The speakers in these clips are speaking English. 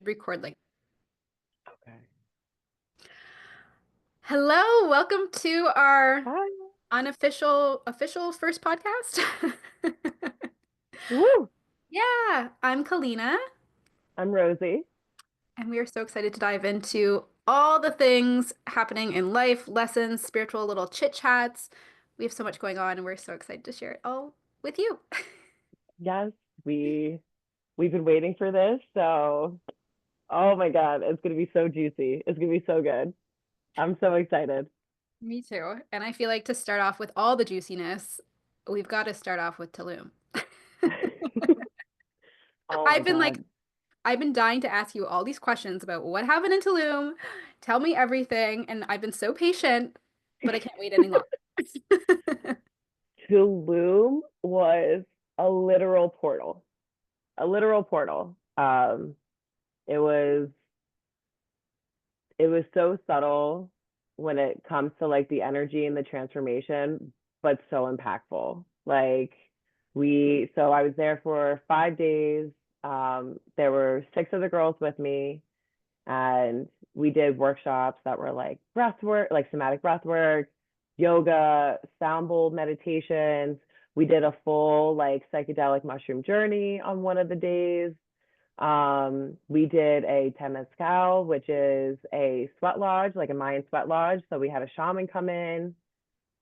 Record like, Okay. hello, welcome to our Hi. unofficial official first podcast. Woo! Yeah, I'm Kalina, I'm Rosie. and we are so excited to dive into all the things happening in life, lessons, spiritual little chit chats. We have so much going on, and we're so excited to share it all with you. Yes, we've been waiting for this, so oh my God, it's gonna be so juicy. It's gonna be so good. I'm so excited. Me too. And I feel like to start off with all the juiciness, we've got to start off with Tulum. Oh my I've been like God. I've been dying to ask you all these questions about what happened in Tulum. Tell me everything. And I've been so patient, but I can't wait any longer. Tulum was a literal portal. A literal portal. It was it was so subtle when it comes to like the energy and the transformation, but so impactful. Like so I was there for 5 days. There were six of the girls with me, and we did workshops that were like breath work, like somatic breath work, yoga, sound bowl meditations. We did a full like psychedelic mushroom journey on one of the days. We did a temazcal, which is a sweat lodge, like a Mayan sweat lodge. So we had a shaman come in,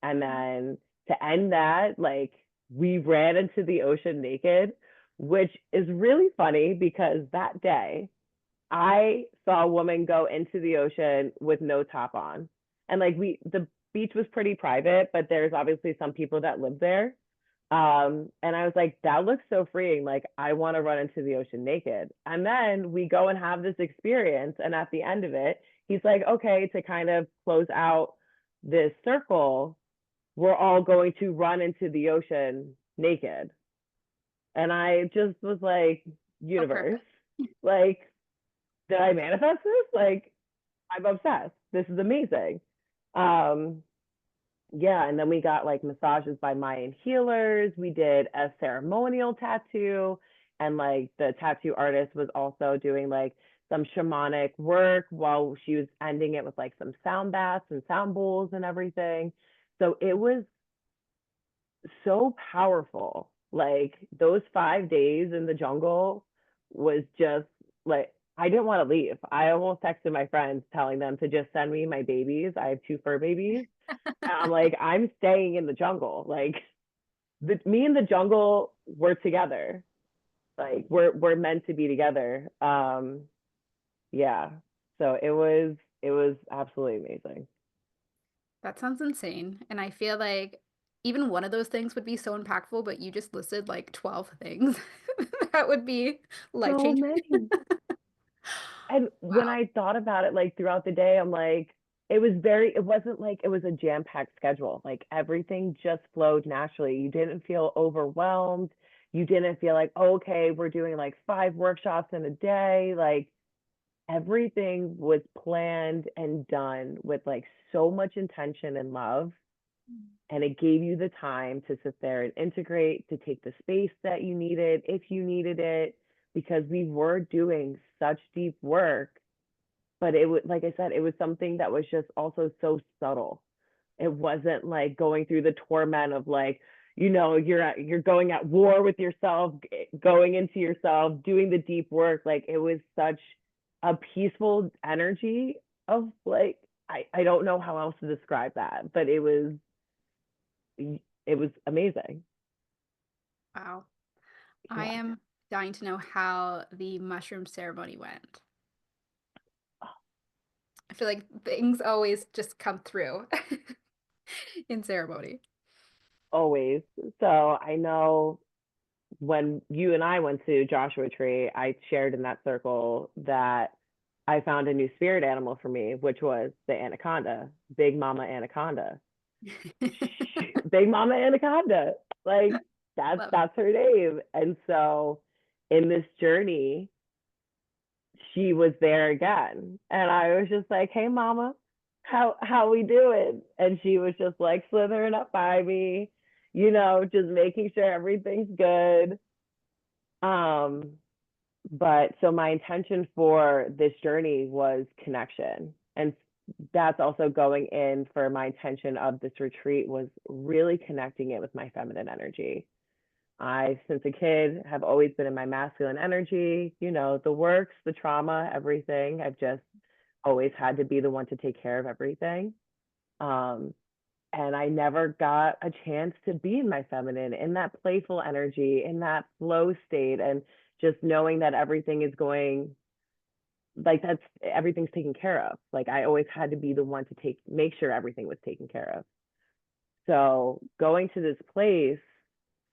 and then to end that, like we ran into the ocean naked, which is really funny because that day I saw a woman go into the ocean with no top on. And like the beach was pretty private, but there's obviously some people that live there. And I was like, that looks so freeing. Like, I want to run into the ocean naked. And then we go and have this experience. And at the end of it, he's like, okay, to kind of close out this circle, we're all going to run into the ocean naked. And I just was like, Oh, universe, perfect. like, did I manifest this? Like, I'm obsessed. This is amazing. Um, yeah, and then we got like massages by Mayan healers. We did a ceremonial tattoo, and like the tattoo artist was also doing like some shamanic work while she was ending it with like some sound baths and sound bowls and everything. So it was so powerful. Like those 5 days in the jungle was just like I didn't want to leave. I almost texted my friends telling them to just send me my babies. I have two fur babies. And I'm like, I'm staying in the jungle. Like me and the jungle, we're together. Like we're meant to be together. Yeah. So it was absolutely amazing. That sounds insane. And I feel like even one of those things would be so impactful, but you just listed like 12 things that would be life So changing. many. And when Wow. I thought about it like throughout the day, I'm like, it wasn't like it was a jam-packed schedule. Like everything just flowed naturally. You didn't feel overwhelmed. You didn't feel like, oh, okay, we're doing like 5 workshops in a day. Like everything was planned and done with like so much intention and love. And it gave you the time to sit there and integrate, to take the space that you needed if you needed it, because we were doing such deep work. But it was, like I said, it was something that was just also so subtle. It wasn't like going through the torment of like, you're going at war with yourself, going into yourself, doing the deep work. Like it was such a peaceful energy of like, I don't know how else to describe that, but it was amazing. Wow. I Yeah. am dying to know how the mushroom ceremony went. I feel like things always just come through in ceremony. Always. So I know when you and I went to Joshua Tree, I shared in that circle that I found a new spirit animal for me, which was the anaconda, Big Mama Anaconda. Big Mama Anaconda. Like that's Love it. that's her name. And so in this journey, she was there again. And I was just like, "Hey mama, how we doing?" And she was just like slithering up by me, just making sure everything's good. Um But so my intention for this journey was connection. And that's also going in for my intention of this retreat was really connecting it with my feminine energy. I, since a kid, have always been in my masculine energy, the works, the trauma, everything. I've just always had to be the one to take care of everything. Um, and I never got a chance to be in my feminine, in that playful energy, in that flow state, and just knowing that everything is going like that's everything's taken care of. Like I always had to be the one to make sure everything was taken care of. So going to this place,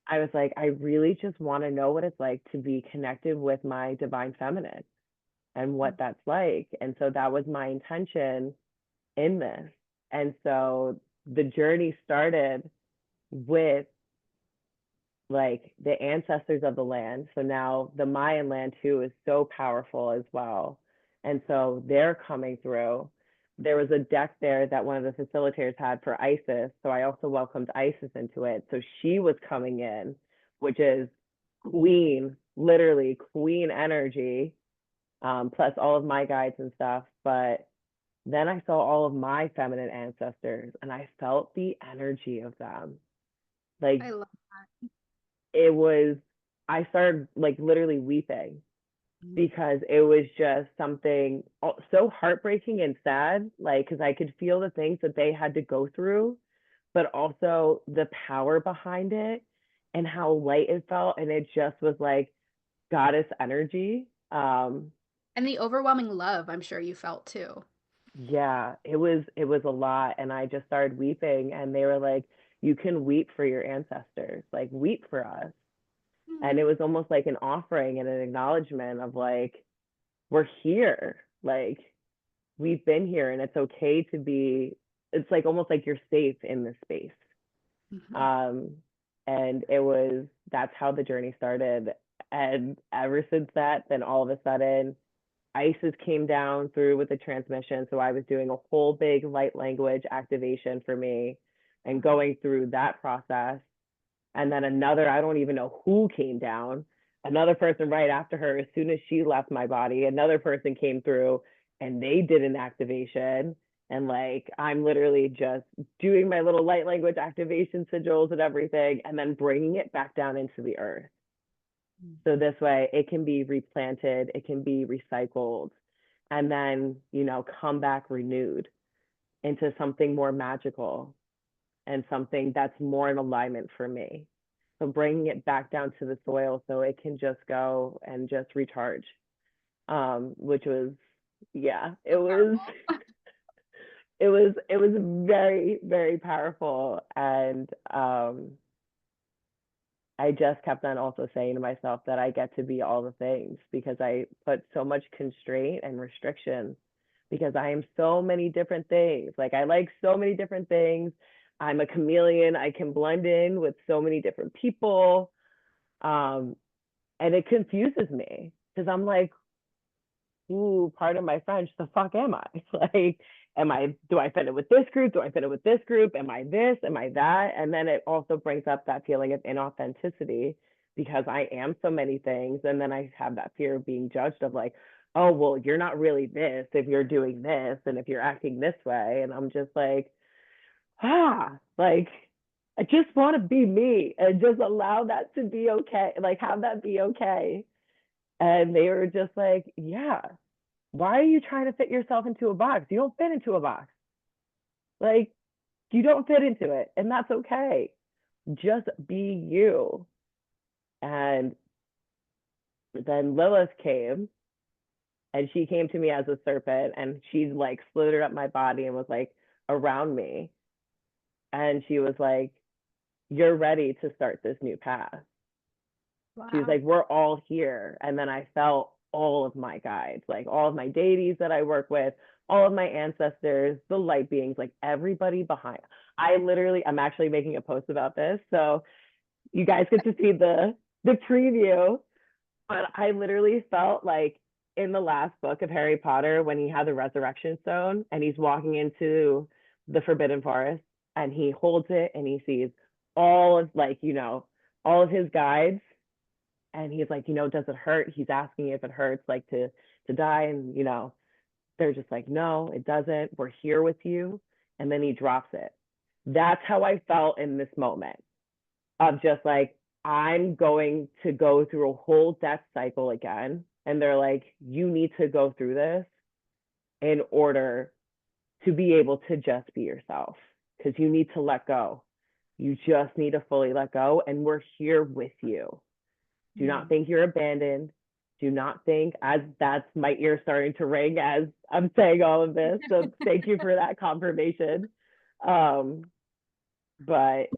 I was like, I really just want to know what it's like to be connected with my divine feminine and what that's like. And so that was my intention in this. And so the journey started with like the ancestors of the land. So now the Mayan land too is so powerful as well. And so they're coming through. There was a deck there that one of the facilitators had for Isis. So I also welcomed Isis into it. So she was coming in, which is queen, literally queen energy, plus all of my guides and stuff. But then I saw all of my feminine ancestors and I felt the energy of them. Like I love it was, I started like literally weeping that. because it was just something so heartbreaking and sad, like, because I could feel the things that they had to go through, but also the power behind it and how light it felt. And it just was like goddess energy. And the overwhelming love I'm sure you felt too. Yeah, it was a lot. And I just started weeping, and they were like, you can weep for your ancestors, like, weep for us. And Mm. it was almost like an offering and an acknowledgement of like we're here, like we've been here, and it's okay to be, it's like almost like you're safe in this space. Mhm. um and that's how the journey started. And ever since that, then all of a sudden ISIS came down through with the transmission, so I was doing a whole big light language activation for me and going through that process. And then another, I don't even know who came down, another person right after her, as soon as she left my body, another person came through and they did an activation. And like, I'm literally just doing my little light language activation sigils and everything, and then bringing it back down into the earth. So this way it can be replanted, it can be recycled, and then, come back renewed into something more magical and something that's more in alignment for me. So bringing it back down to the soil so it can just go and just recharge. Which was, yeah, it So was, powerful. it was very, very powerful. And I just kept on also saying to myself that I get to be all the things because I put so much constraint and restriction because I am so many different things. Like I like so many different things. I'm a chameleon. I can blend in with so many different people. Um, and it confuses me because I'm like, ooh, pardon my French, the fuck am I? Like, do I fit in with this group? Do I fit in with this group? Am I this? Am I that? And then it also brings up that feeling of inauthenticity because I am so many things. And then I have that fear of being judged of like, oh, well, you're not really this if you're doing this and if you're acting this way. And I'm just like, I just want to be me and just allow that to be okay. Like, have that be okay. And they were just like, yeah, why are you trying to fit yourself into a box? You don't fit into a box. Like, you don't fit into it, and that's okay. Just be you. And then Lilith came, and she came to me as a serpent, and she like slithered up my body and was like around me. And she was like, you're ready to start this new path. She was Wow. like, we're all here. And then I felt all of my guides, like all of my deities that I work with, all of my ancestors, the light beings, like everybody behind. I'm actually making a post about this. So you guys get to see the preview. But I literally felt like in the last book of Harry Potter, when he had the resurrection stone and he's walking into the Forbidden Forest and he holds it and he sees all of all of his guides And he's like, does it hurt? He's asking if it hurts, like to die. And they're just like, no, it doesn't. We're here with you. And then he drops it. That's how I felt in this moment of just like, I'm going to go through a whole death cycle again. And they're like, you need to go through this in order to be able to just be yourself, because you need to let go. You just need to fully let go. And we're here with you. Do not Mm. think you're abandoned. Do not think, as that's my ear starting to ring as I'm saying all of this. So thank you for that confirmation. Um, but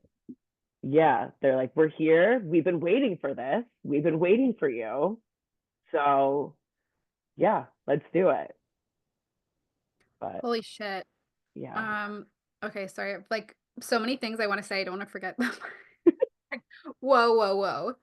yeah, they're like, we're here. We've been waiting for this. We've been waiting for you. So yeah, let's do it. But Holy shit. yeah, Um, okay, sorry. Like so many things I want to say. I don't want to forget them. Whoa, whoa, whoa.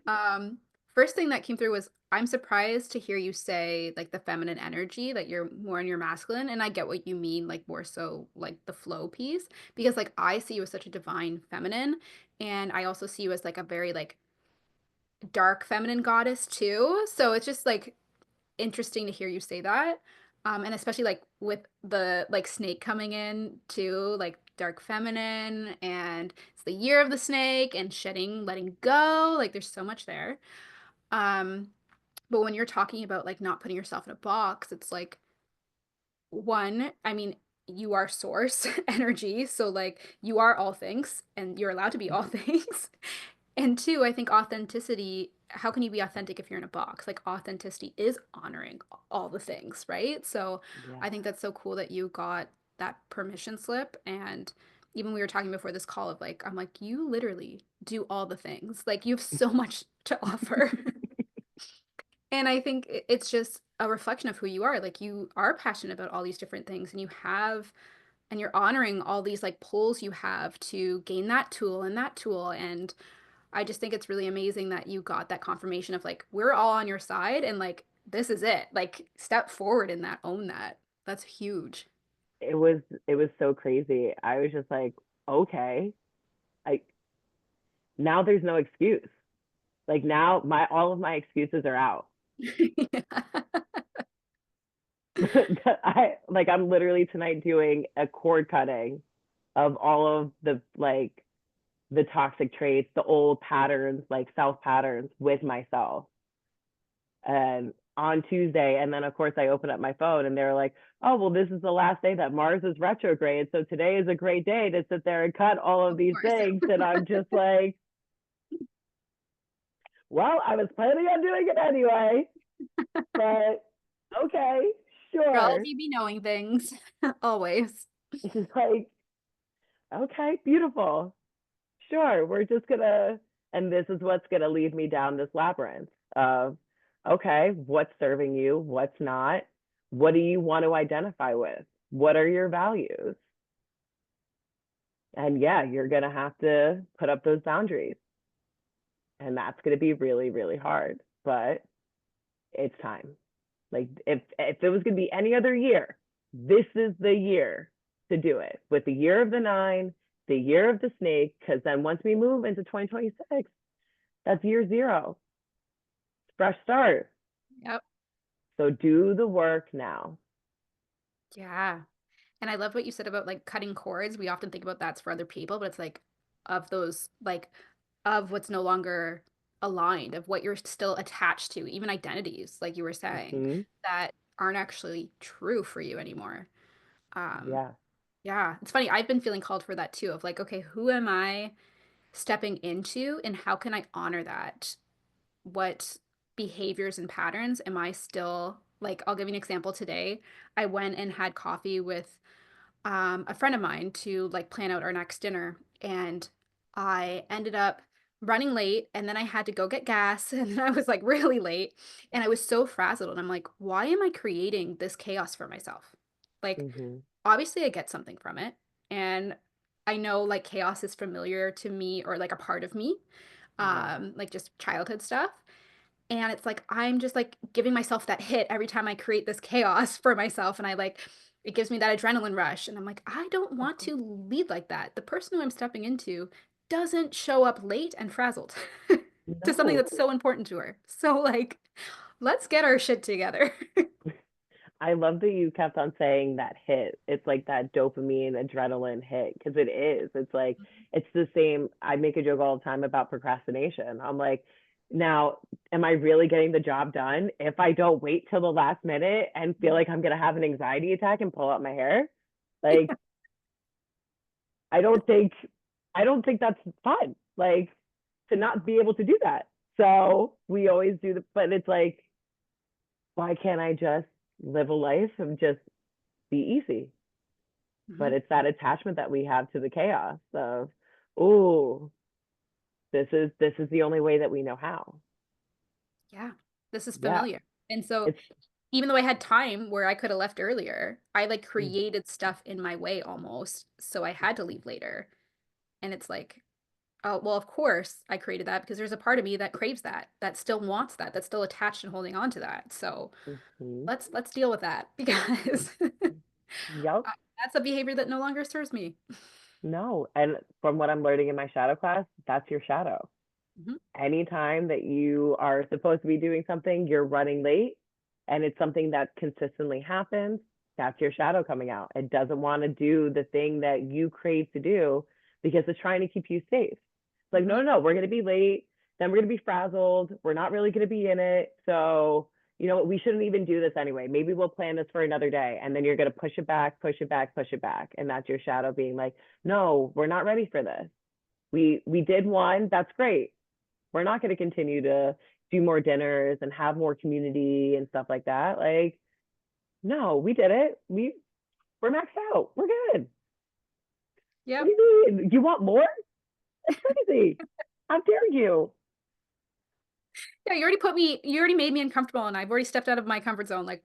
Um, First thing that came through was I'm surprised to hear you say like the feminine energy, that you're more in your masculine, and I get what you mean, like more so like the flow piece, because like I see you as such a divine feminine, and I also see you as like a very like dark feminine goddess too. So it's just like interesting to hear you say that. And especially like with the like snake coming in too, like dark feminine, and it's the year of the snake and shedding, letting go. Like there's so much there. Um, but when you're talking about like not putting yourself in a box, it's like one, I mean, you are source energy. So like you are all things and you're allowed to be all things. And two, I think authenticity, how can you be authentic if you're in a box? Like authenticity is honoring all the things, right? So I yeah. think that's so cool that you got that permission slip. And even we were talking before this call of like, I'm like, you literally do all the things. Like you have so much to offer. And I think it's just a reflection of who you are. Like you are passionate about all these different things and you have and you're honoring all these like pulls you have to gain that tool and that tool. And I just think it's really amazing that you got that confirmation of like, we're all on your side and like, this is it. Like, step forward in that, own that. That's huge. it was so crazy. I was just like, okay, I now there's no excuse. Like now my all of my excuses are out. I'm literally tonight doing a cord cutting of all of the the toxic traits, the old patterns, like self patterns with myself. And on Tuesday, and then of course I open up my phone and they're like, "Oh, well, this is the last day that Mars is retrograde, so today is a great day to sit there and cut all of Of these course. things." And I'm just like, "Well, I was planning on doing it anyway, but okay, For all of sure." you be knowing things, always. It's like, okay, beautiful. Sure, we're just gonna, and this is what's gonna lead me down this labyrinth of, okay, what's serving you, what's not, what do you want to identify with, what are your values, and yeah, you're gonna have to put up those boundaries, and that's gonna be really, really hard, but it's time. Like if it was gonna be any other year, this is the year to do it. With the year of the nine, the year of the snake, because then once we move into 2026, that's year zero. Fresh start. Yep. So do the work now. Yeah. And I love what you said about like cutting cords. We often think about that's for other people, but it's like of those, like, of what's no longer aligned, of what you're still attached to, even identities, like you were saying, Mm-hmm. that aren't actually true for you anymore. Um, Yeah. yeah, it's funny. I've been feeling called for that too, of like, okay, who am I stepping into and how can I honor that? What behaviors and patterns am I still like? I'll give you an example today. I went and had coffee with a friend of mine to like plan out our next dinner. And I ended up running late and then I had to go get gas and then I was like really late and I was so frazzled and I'm like, why am I creating this chaos for myself? Like, Mm-hmm. obviously I get something from it. And I know like chaos is familiar to me or like a part of me, Yeah. like just childhood stuff. And it's like I'm just like giving myself that hit every time I create this chaos for myself. And I like, it gives me that adrenaline rush. And I'm like, I don't want Uh-huh. to lead like that. The person who I'm stepping into doesn't show up late and frazzled. to something No, that's so important to her. So like, let's get our shit together. I love that you kept on saying that hit. It's like that dopamine, adrenaline hit because it is. It's like it's the same. I make a joke all the time about procrastination. I'm like, now, am I really getting the job done if I don't wait till the last minute and feel like I'm gonna have an anxiety attack and pull out my hair? Like, I don't think I don't think that's fun. Like to not be able to do that. So we always do the, but it's like, why can't I just live a life of just be easy? But Mhm. it's that attachment that we have to the chaos of, oh, this is the only way that we know how. Yeah, this is Yeah, familiar. And so it's even though I had time where I could have left earlier, I like mm, created stuff in my way almost. So I had to leave later. And it's like, oh, well, of course I created that because there's a part of me that craves that, that still wants that, that's still attached and holding on to that. So mm-hmm, let's deal with that because yep. that's a behavior that no longer serves me. No, and from what I'm learning in my shadow class, that's your shadow. Mhm. Anytime that you are supposed to be doing something, you're running late, and it's something that consistently happens, that's your shadow coming out. It doesn't want to do the thing that you crave to do because it's trying to keep you safe. It's like, no, Mhm. no, no, we're going to be late. Then we're going to be frazzled. We're not really going to be in it. So, you know, we shouldn't even do this anyway. Maybe we'll plan this for another day. And then you're going to push it back, push it back, push it back. And that's your shadow being like, no, we're not ready for this. We did one. That's great. We're not going to continue to do more dinners and have more community and stuff like that. Like, no, we did it. We're maxed out. We're good. What do Yep. you mean? You want more? That's crazy. How dare you? Yeah, you already made me uncomfortable and I've already stepped out of my comfort zone. Like,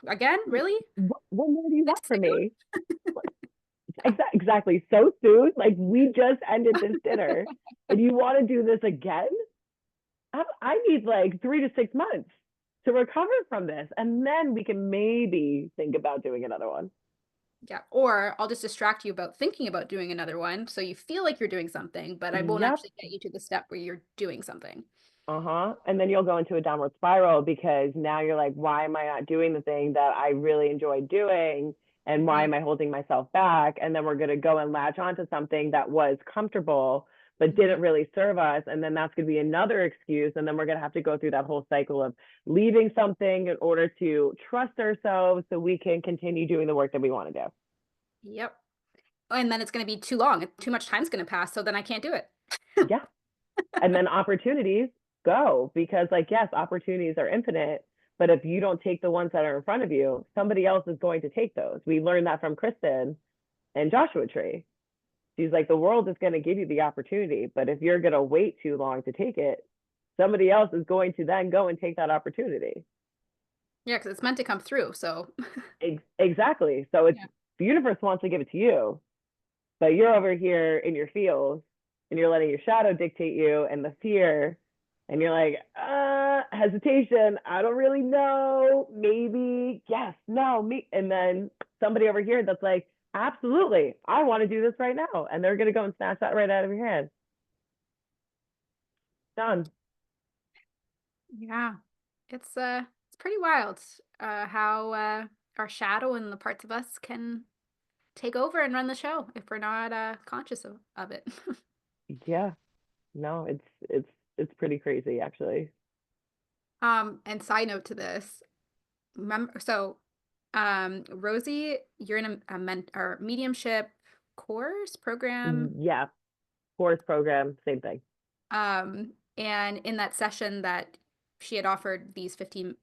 again, really? What more do you This want from soon? me? Exactly. So soon. Like we just ended this dinner, and you want to do this again? I need like 3 to 6 months to recover from this, and then we can maybe think about doing another one. Yeah. Or I'll just distract you about thinking about doing another one so you feel like you're doing something, but I won't Yep. actually get you to the step where you're doing something. Uh-huh. And then you'll go into a downward spiral because now you're like, why am I not doing the thing that I really enjoy doing? And why Mhm. am I holding myself back? And then we're going to go and latch onto something that was comfortable, but Mhm. didn't really serve us. And then that's going to be another excuse. And then we're going to have to go through that whole cycle of leaving something in order to trust ourselves so we can continue doing the work that we want to do. Yep. And then it's going to be too long. Too much time's going to pass, so then I can't do it. Yeah. And then opportunities go because like yes, opportunities are infinite, but if you don't take the ones that are in front of you, somebody else is going to take those. We learned that from Kristen and Joshua Tree. She's like, the world is going to give you the opportunity, but if you're going to wait too long to take it, somebody else is going to then go and take that opportunity. Yeah, because it's meant to come through. So Exactly. So it's yeah. the universe wants to give it to you, but you're over here in your feels and you're letting your shadow dictate you and the fear. And you're like, hesitation. I don't really know. Maybe, yes, no, me. And then somebody over here that's like, absolutely, I want to do this right now. And they're going to go and snatch that right out of your hand. Done. Yeah. It's pretty wild how our shadow and the parts of us can take over and run the show if we're not conscious of it. Yeah. No, it's pretty crazy actually. And side note to this, remember, so Rosie, you're in a or mediumship course program. Yeah. Course program, same thing. And in that session that she had offered these 15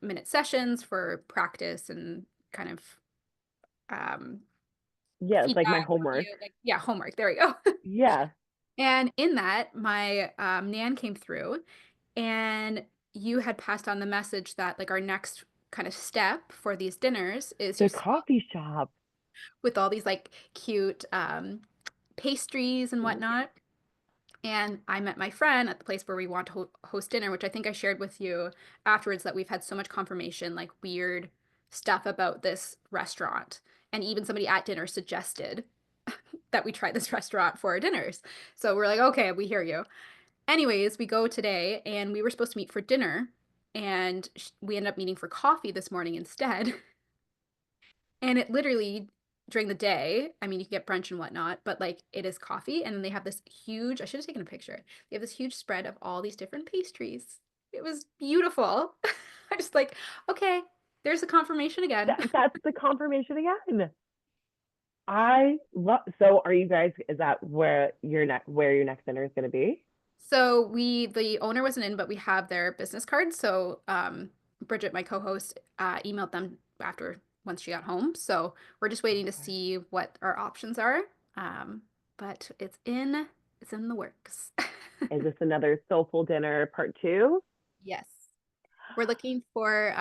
minute sessions for practice and kind of um, Yeah, it's like my feedback, homework. review, like, yeah, homework. There we go. Yeah. And in that, my Nan came through and you had passed on the message that like our next kind of step for these dinners is The you saw coffee shop. with all these like cute pastries and whatnot. And I met my friend at the place where we want to host dinner, which I think I shared with you afterwards that we've had so much confirmation, like weird stuff about this restaurant. And even somebody at dinner suggested that we try this restaurant for our dinners. So we're like, okay, we hear you. Anyways, we go today and we were supposed to meet for dinner and we ended up meeting for coffee this morning instead. And it literally during the day, I mean, you can get brunch and whatnot, but like it is coffee. And then they have this huge, I should have taken a picture. They have this huge spread of all these different pastries. It was beautiful. I just like, okay, there's the confirmation again. That's the confirmation again. I love. So, are you guys? Is that where your next dinner is going to be? So the owner wasn't in, but we have their business cards. So Bridget, my co-host, emailed them after once she got home. So we're just waiting to Okay. see what our options are. Um, but it's in the works. Is this another soulful dinner part two? Yes. We're looking for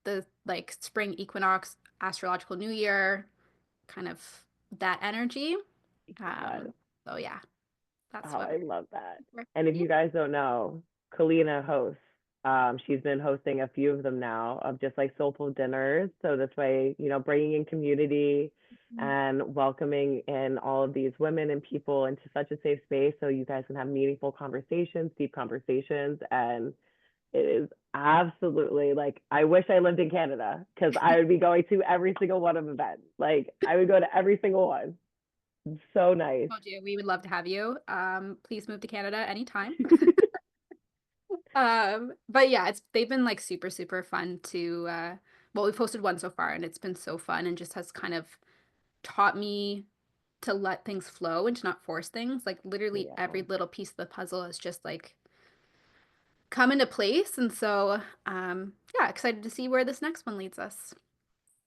the like spring equinox, astrological new year, kind of that energy. Yes. Um, so yeah, that's Oh, what I love that. we're And if yeah. you guys don't know, Kalina hosts. She's been hosting a few of them now of just like soulful dinners. So this way, bringing in community and welcoming in all of these women and people into such a safe space so you guys can have meaningful conversations, deep conversations. And it is absolutely like, I wish I lived in Canada because I would be going to every single one of the events. Like, I would go to every single one. It's so nice. Told you we would love to have you. Please move to Canada anytime. But yeah, it's they've been like super, super fun to well, we've posted one so far and it's been so fun and just has kind of taught me to let things flow and to not force things. Like literally every Yeah. little piece of the puzzle is just like come into place. And so yeah, excited to see where this next one leads us.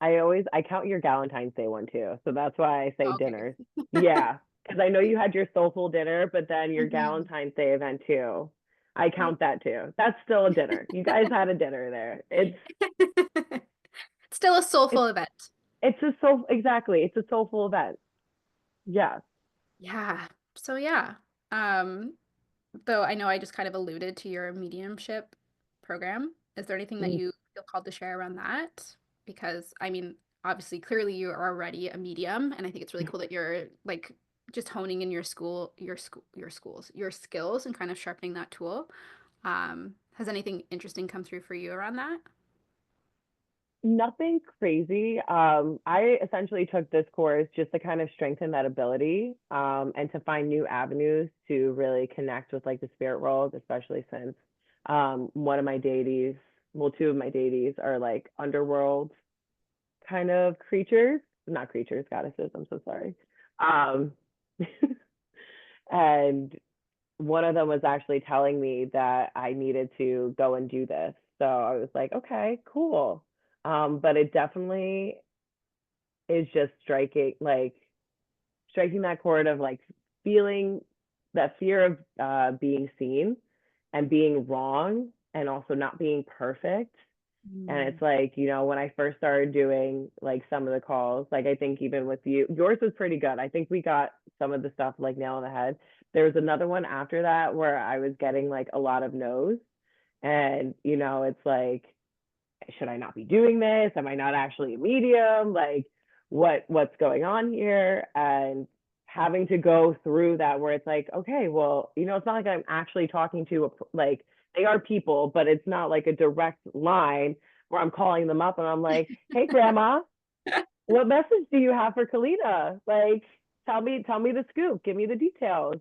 I count your Valentine's Day one too. So that's why I say Okay. dinners. Yeah. Because I know you had your soulful dinner, but then your Mhm. Valentine's Day event too. I Yep. count that too. That's still a dinner. You guys had a dinner there. Still a soulful It's event. it's a soul exactly. It's a soulful event. Yes. Yeah. So yeah. Um, though I know I just kind of alluded to your mediumship program. Is there anything that Mm, you feel called to share around that? Because I mean, obviously, clearly you are already a medium, and I think it's really cool that you're like just honing in your skills and kind of sharpening that tool. Has anything interesting come through for you around that? Nothing crazy. I essentially took this course just to kind of strengthen that ability, and to find new avenues to really connect with like the spirit world, especially since one of my deities, well, two of my deities are like underworld kind of creatures, not creatures, goddesses. I'm so sorry. Um, and one of them was actually telling me that I needed to go and do this. So I was like, okay, cool. But it definitely is just striking that chord of like feeling that fear of being seen and being wrong and also not being perfect. And Mm. it's like, when I first started doing like some of the calls, like I think even with you, yours was pretty good. I think we got some of the stuff like nail on the head. There was another one after that where I was getting like a lot of no's. And, it's like, should I not be doing this? Am I not actually a medium? Like, what's going on here? And having to go through that where it's like, okay, well, it's not like I'm actually talking to like they are people, but it's not like a direct line where I'm calling them up and I'm like, hey, grandma, what message do you have for Kalina? Like, tell me the scoop, give me the details.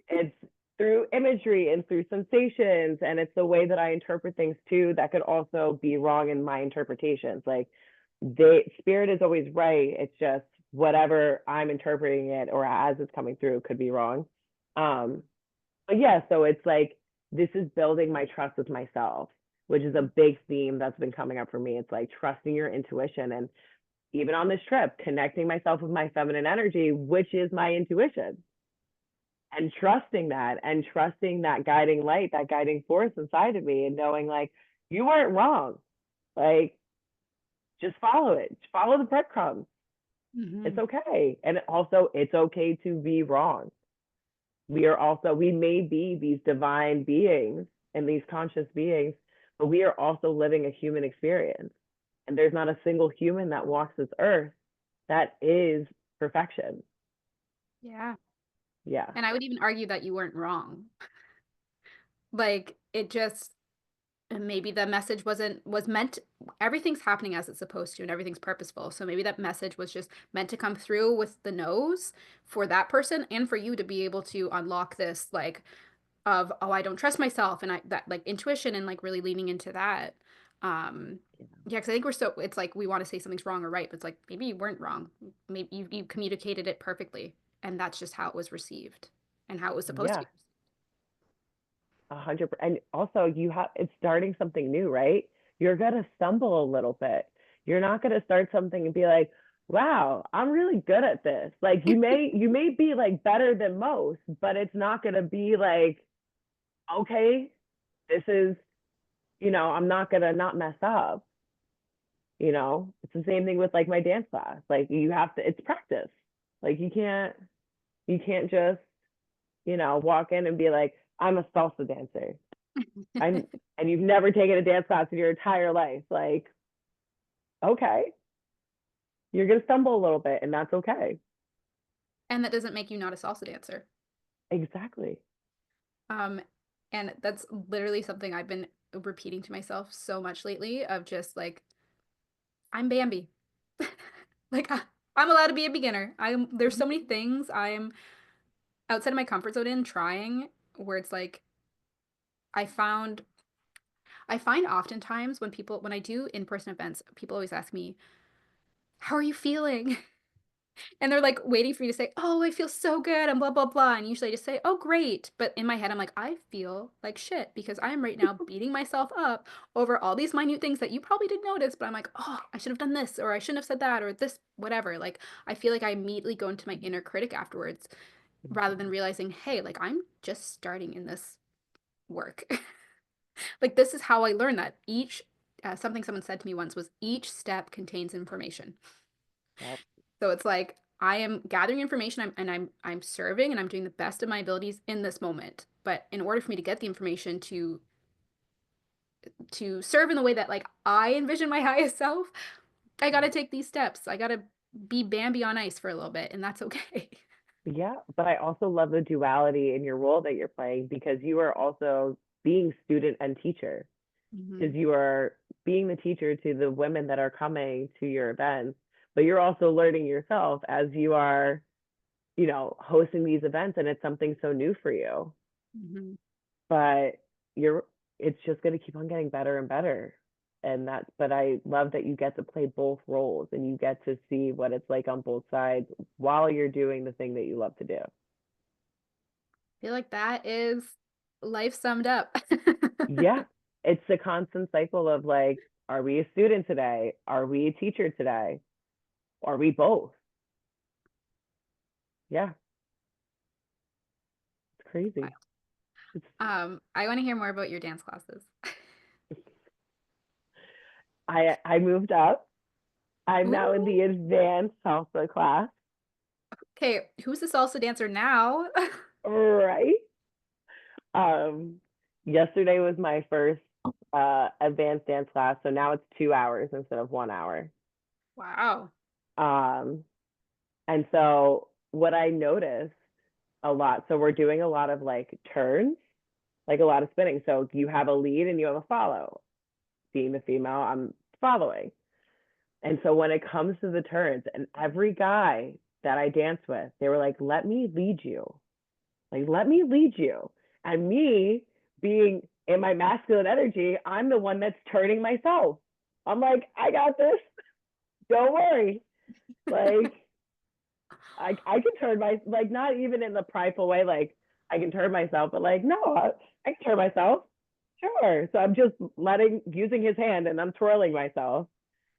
It's through imagery and through sensations, and it's the way that I interpret things too that could also be wrong in my interpretations. Like, the spirit is always right, it's just whatever I'm interpreting it or as it's coming through could be wrong. But yeah, so it's like this is building my trust with myself, which is a big theme that's been coming up for me. It's like trusting your intuition, and even on this trip, connecting myself with my feminine energy, which is my intuition, and trusting that guiding light, that guiding force inside of me, and knowing like you weren't wrong. Like, just follow it, follow the breadcrumbs. It's Hmm. okay. And also, it's okay to be wrong. We may be these divine beings and these conscious beings, but we are also living a human experience. And there's not a single human that walks this earth that is perfection. Yeah. Yeah. And I would even argue that you weren't wrong. Like it just maybe the message was meant everything's happening as it's supposed to and everything's purposeful. So maybe that message was just meant to come through with the nose for that person and for you to be able to unlock this like of oh I don't trust myself and I that like intuition and like really leaning into that. Um yeah, because I think we're so it's like we want to say something's wrong or right, but it's like maybe you weren't wrong. Maybe you communicated it perfectly and that's just how it was received and how it was supposed to Yeah, be. 100%. And also, you have it's starting something new, right? You're gonna stumble a little bit. You're not gonna start something and be like, "Wow, I'm really good at this." Like you may be like better than most, but it's not gonna be like, "Okay, this is, I'm not gonna not mess up." It's the same thing with like my dance class. Like you have to, it's practice. Like you can't just, walk in and be like, I'm a salsa dancer. I'm, and you've never taken a dance class in your entire life. Like, okay, you're gonna stumble a little bit, and that's okay. And that doesn't make you not a salsa dancer. Exactly. Um, and that's literally something I've been repeating to myself so much lately of just like, I'm Bambi. Like I'm allowed to be a beginner. There's so many things I'm outside of my comfort zone in trying where it's like I found I find oftentimes when I do in-person events, people always ask me, "How are you feeling?" And they're like waiting for me to say, "Oh, I feel so good," and blah blah blah. And usually I just say, "Oh, great." But in my head, I'm like, I feel like shit because I am right now beating myself up over all these minute things that you probably didn't notice. But I'm like, oh, I should have done this, or I shouldn't have said that, or this, whatever. Like I feel like I immediately go into my inner critic afterwards, rather than realizing, hey, like I'm just starting in this work. Like this is how I learned that each something someone said to me once was each step contains information. Yep. So it's like I am gathering information and I'm serving and I'm doing the best of my abilities in this moment. But in order for me to get the information to serve in the way that like I envision my highest self, I got to take these steps. I got to be Bambi on ice for a little bit and that's okay. Yeah, but I also love the duality in your role that you're playing because you are also being student and teacher. Because Hmm. you are being the teacher to the women that are coming to your events, but you're also learning yourself as you are, hosting these events, and it's something so new for you. Hmm. But you're, it's just going to keep on getting better and better. But I love that you get to play both roles and you get to see what it's like on both sides while you're doing the thing that you love to do. I feel like that is life summed up. Yeah, it's a constant cycle of like, are we a student today? Are we a teacher today? Are we both? Yeah, it's crazy. It's, I want to hear more about your dance classes. I moved up. I'm now in the Ooh. advanced salsa class, Okay, who's the salsa dancer now? right? Um, Yesterday was my first advanced dance class, so now it's 2 hours instead of 1 hour. Wow. Um, and so what I noticed a lot, so we're doing a lot of like turns, like a lot of spinning. So you have a lead and you have a follow. Being the female, I'm following. And so when it comes to the turns, and every guy that I danced with, they were like, let me lead you. Like, let me lead you. And me being in my masculine energy, I'm the one that's turning myself. I'm like, I got this. Don't worry. Like, I can turn like, not even in the prideful way, like, I can turn myself, but like, no, I can turn myself. Sure. So I'm just using his hand and I'm twirling myself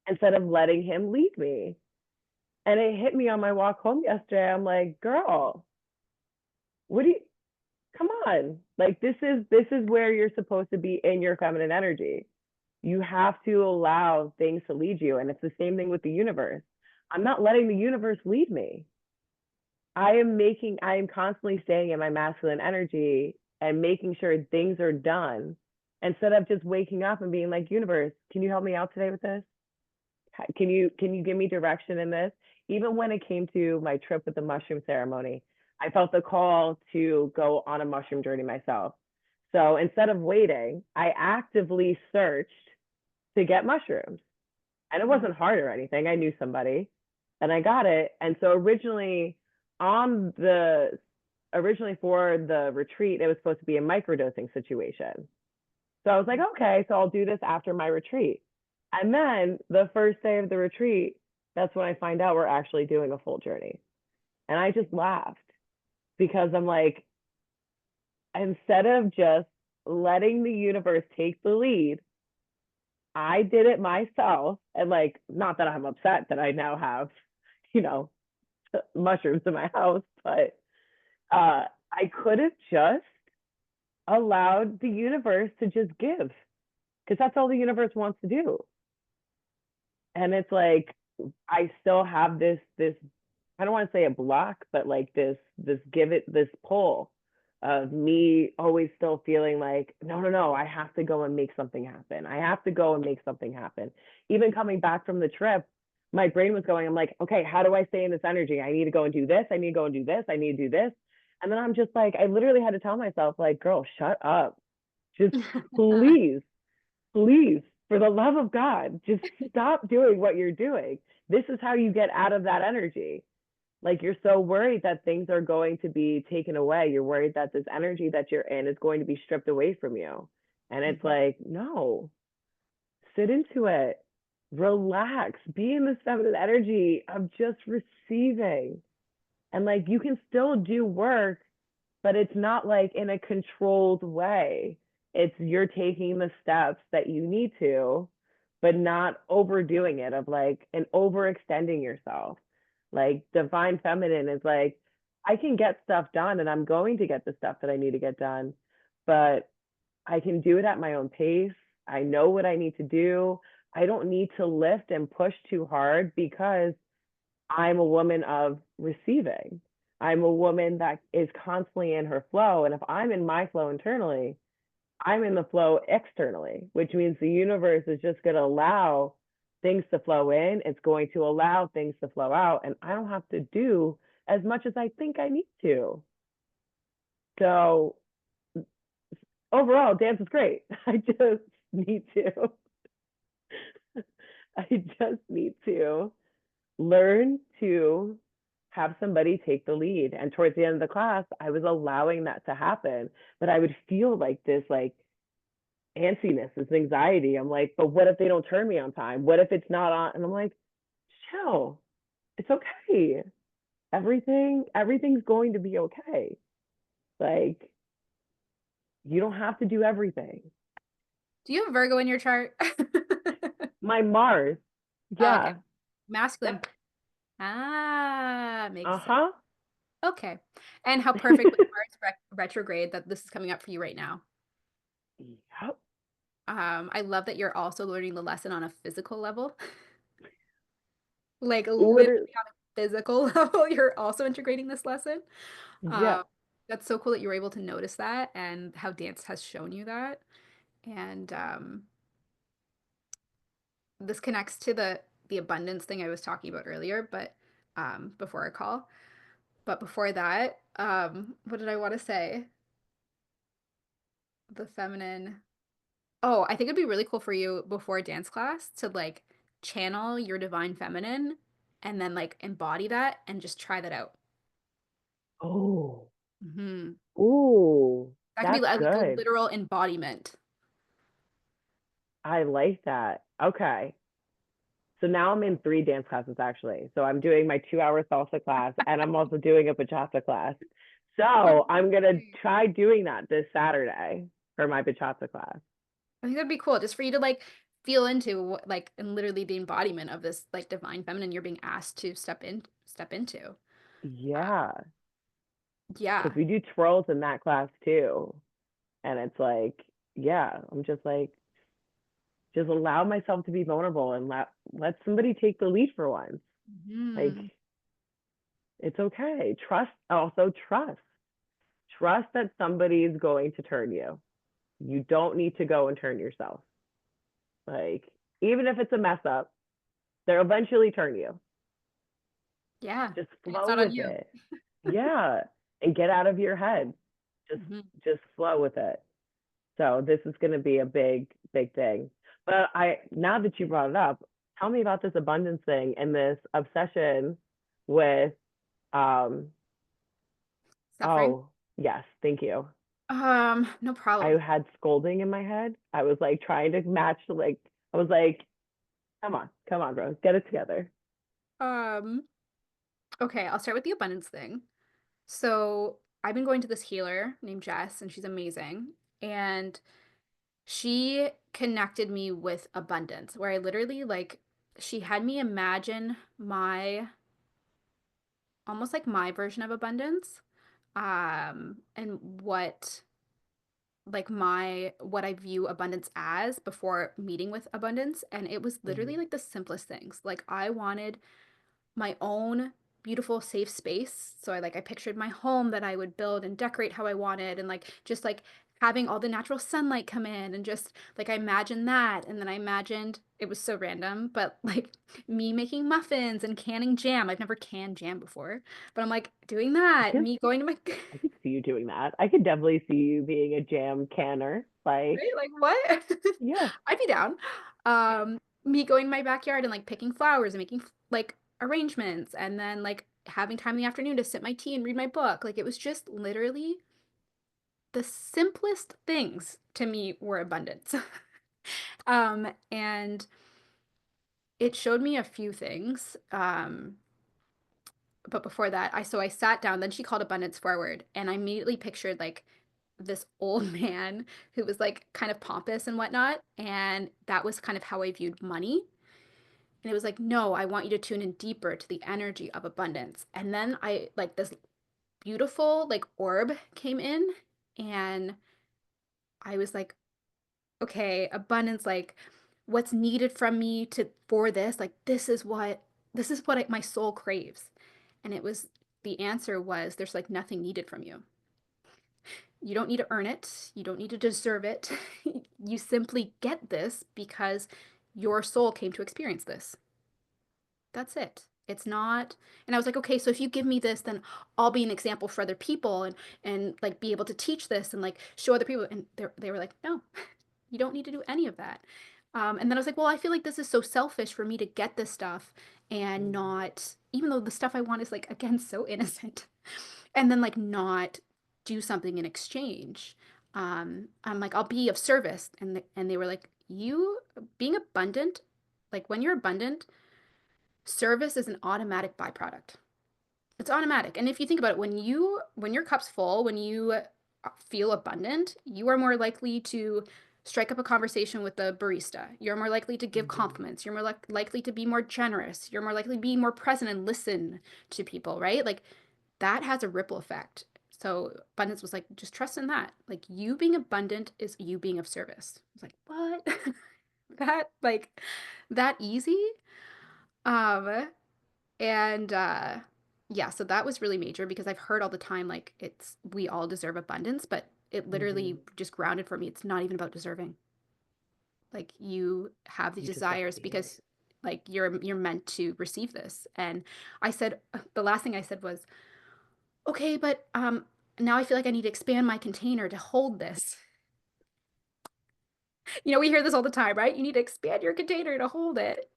instead of letting him lead me. And it hit me on my walk home yesterday. I'm like, girl, what do you, come on. Like this is where you're supposed to be in your feminine energy. You have to allow things to lead you. And it's the same thing with the universe. I'm not letting the universe lead me. I am constantly staying in my masculine energy and making sure things are done instead of just waking up and being like, universe, can you help me out today with this? Can you give me direction in this? Even when it came to my trip with the mushroom ceremony, I felt the call to go on a mushroom journey myself. So instead of waiting, I actively searched to get mushrooms. And it Mhm. wasn't hard or anything. I knew somebody and I got it. And so on the originally for the retreat, it was supposed to be a microdosing situation. So I was like, okay, so I'll do this after my retreat. And then the first day of the retreat, that's when I find out we're actually doing a full journey. And I just laughed because I'm like, instead of just letting the universe take the lead, I did it myself. And like, not that I'm upset that I now have, you know, mushrooms in my house, but I could have just allowed the universe to just give because that's all the universe wants to do. And it's like I still have this I don't want to say a block, but like this give it this pull of me always still feeling like no, I have to go and make something happen. I have to go and make something happen. Even coming back from the trip, my brain was going, I'm like, okay, how do I stay in this energy? I need to go and do this. I need to go and do this. I need to do this. And then I'm just like, I literally had to tell myself, like, girl, shut up. Just please, please, for the love of God, just stop doing what you're doing. This is how you get out of that energy. Like you're so worried that things are going to be taken away. You're worried that this energy that you're in is going to be stripped away from you. And it's Mhm. like, no, sit into it, relax, be in this feminine energy of just receiving. And like you can still do work, but it's not like in a controlled way. It's you're taking the steps that you need to, but not overdoing it of like and overextending yourself. Like divine feminine is like, I can get stuff done and I'm going to get the stuff that I need to get done, but I can do it at my own pace. I know what I need to do. I don't need to lift and push too hard because I'm a woman of receiving. I'm a woman that is constantly in her flow. And if I'm in my flow internally, I'm in the flow externally, which means the universe is just going to allow things to flow in. It's going to allow things to flow out. And I don't have to do as much as I think I need to. So overall, dance is great. I just need to, I just need to learn to have somebody take the lead. And towards the end of the class, I was allowing that to happen. But I would feel like this like antsiness, this anxiety. I'm like, but what if they don't turn me on time? What if it's not on? And I'm like, chill. It's okay. Everything's going to be okay. Like, you don't have to do everything. Do you have Virgo in your chart? My Mars, Oh, okay. yeah. Masculine. Yep. Ah, makes sense. Uh-huh. Okay. And how perfect with Mars retrograde that this is coming up for you right now. Yep. I love that you're also learning the lesson on a physical level. Like literally Literally. on a physical level, you're also integrating this lesson. Yeah. Um, that's so cool that you were able to notice that and how dance has shown you that. And this connects to the abundance thing I was talking about earlier, but before our call. But before that, what did I want to say? The feminine. Oh, I think it'd be really cool for you before dance class to like channel your divine feminine and then like embody that and just try that out. Oh. Hmm. Ooh, That could be that's like a good. literal embodiment. I like that. Okay. So now I'm in three dance classes actually. So I'm doing my 2 hour salsa class and I'm also doing a bachata class. So I'm gonna Amazing. try doing that this Saturday for my bachata class. I think that'd be cool just for you to like feel into what like and literally the embodiment of this like divine feminine you're being asked to step into. Uh, Yeah, because yeah. we do twirls in that class too. And it's like, yeah, I'm just like, just allow myself to be vulnerable and let somebody take the lead for once. Like, Hmm. it's okay. Trust that somebody is going to turn you. You don't need to go and turn yourself. Like, even if it's a mess up, they'll eventually turn you. Yeah. Just And it's flow not on with you. it. Yeah. And get out of your head. Just Mhm. just flow with it. So this is going to be a big, big thing. But now that you brought it up, tell me about this abundance thing and this obsession with, um, Suffering. oh, yes, thank you. No I problem. had scolding in my head. I was like trying to match, like, I was like, come on, bro, get it together. Um, okay, I'll start with the abundance thing. So I've been going to this healer named Jess, and she's amazing. And she connected me with abundance, where I literally like she had me imagine my almost like my version of abundance. And what I view abundance as before meeting with abundance. And it was literally Mm-hmm. like the simplest things. Like I wanted my own beautiful safe space. So I pictured my home that I would build and decorate how I wanted and like just like having all the natural sunlight come in and just like I imagined that and then I imagined it was so random, but like me making muffins and canning jam. I've never canned jam before, but I'm like doing I that, could me going to my I could see you doing that. I could definitely see you being a jam canner. Like, right? Like what? yeah, I'd be down. Me going in my backyard and like picking flowers and making like arrangements and then like having time in the afternoon to sip my tea and read my book. Like it was just literally the simplest things to me were abundance. And it showed me a few things. But before that, I sat down, then she called abundance forward, and I immediately pictured like this old man who was like kind of pompous and whatnot. And that was kind of how I viewed money. And it was like, no, I want you to tune in deeper to the energy of abundance. And then I like this beautiful like orb came in, and I was like, okay, abundance, like what's needed from me to for this, like my soul craves. And it was the answer was there's like nothing needed from you. You don't need to earn it. You don't need to deserve it. You simply get this because your soul came to experience this. That's it. It's not, and I was like, okay, so if you give me this, then I'll be an example for other people and like be able to teach this and like show other people. And they were like, no, you don't need to do any of that. And then I was like, well, I feel like this is so selfish for me to get this stuff and mm-hmm. not, even though the stuff I want is like, again, so innocent, and then like not do something in exchange. I'm like, I'll be of service. And they were like, you being abundant, like when you're abundant, service is an automatic byproduct. It's automatic. And if you think about it, when your cup's full, when you feel abundant, you are more likely to strike up a conversation with the barista. You're more likely to give Mm-hmm. compliments. You're more likely to be more generous. You're more likely to be more present and listen to people, right? Like that has a ripple effect. So abundance was like, just trust in that. Like you being abundant is you being of service. I was like, what? That like that easy? Um, and yeah, so that was really major because I've heard all the time like it's we all deserve abundance, but it Mm-hmm. literally just grounded for me. It's not even about deserving. Like you have the You just got to desires be it. because like you're meant to receive this. And I said the last thing I said was, "Okay, but now I feel like I need to expand my container to hold this." You know, we hear this all the time, right? You need to expand your container to hold it.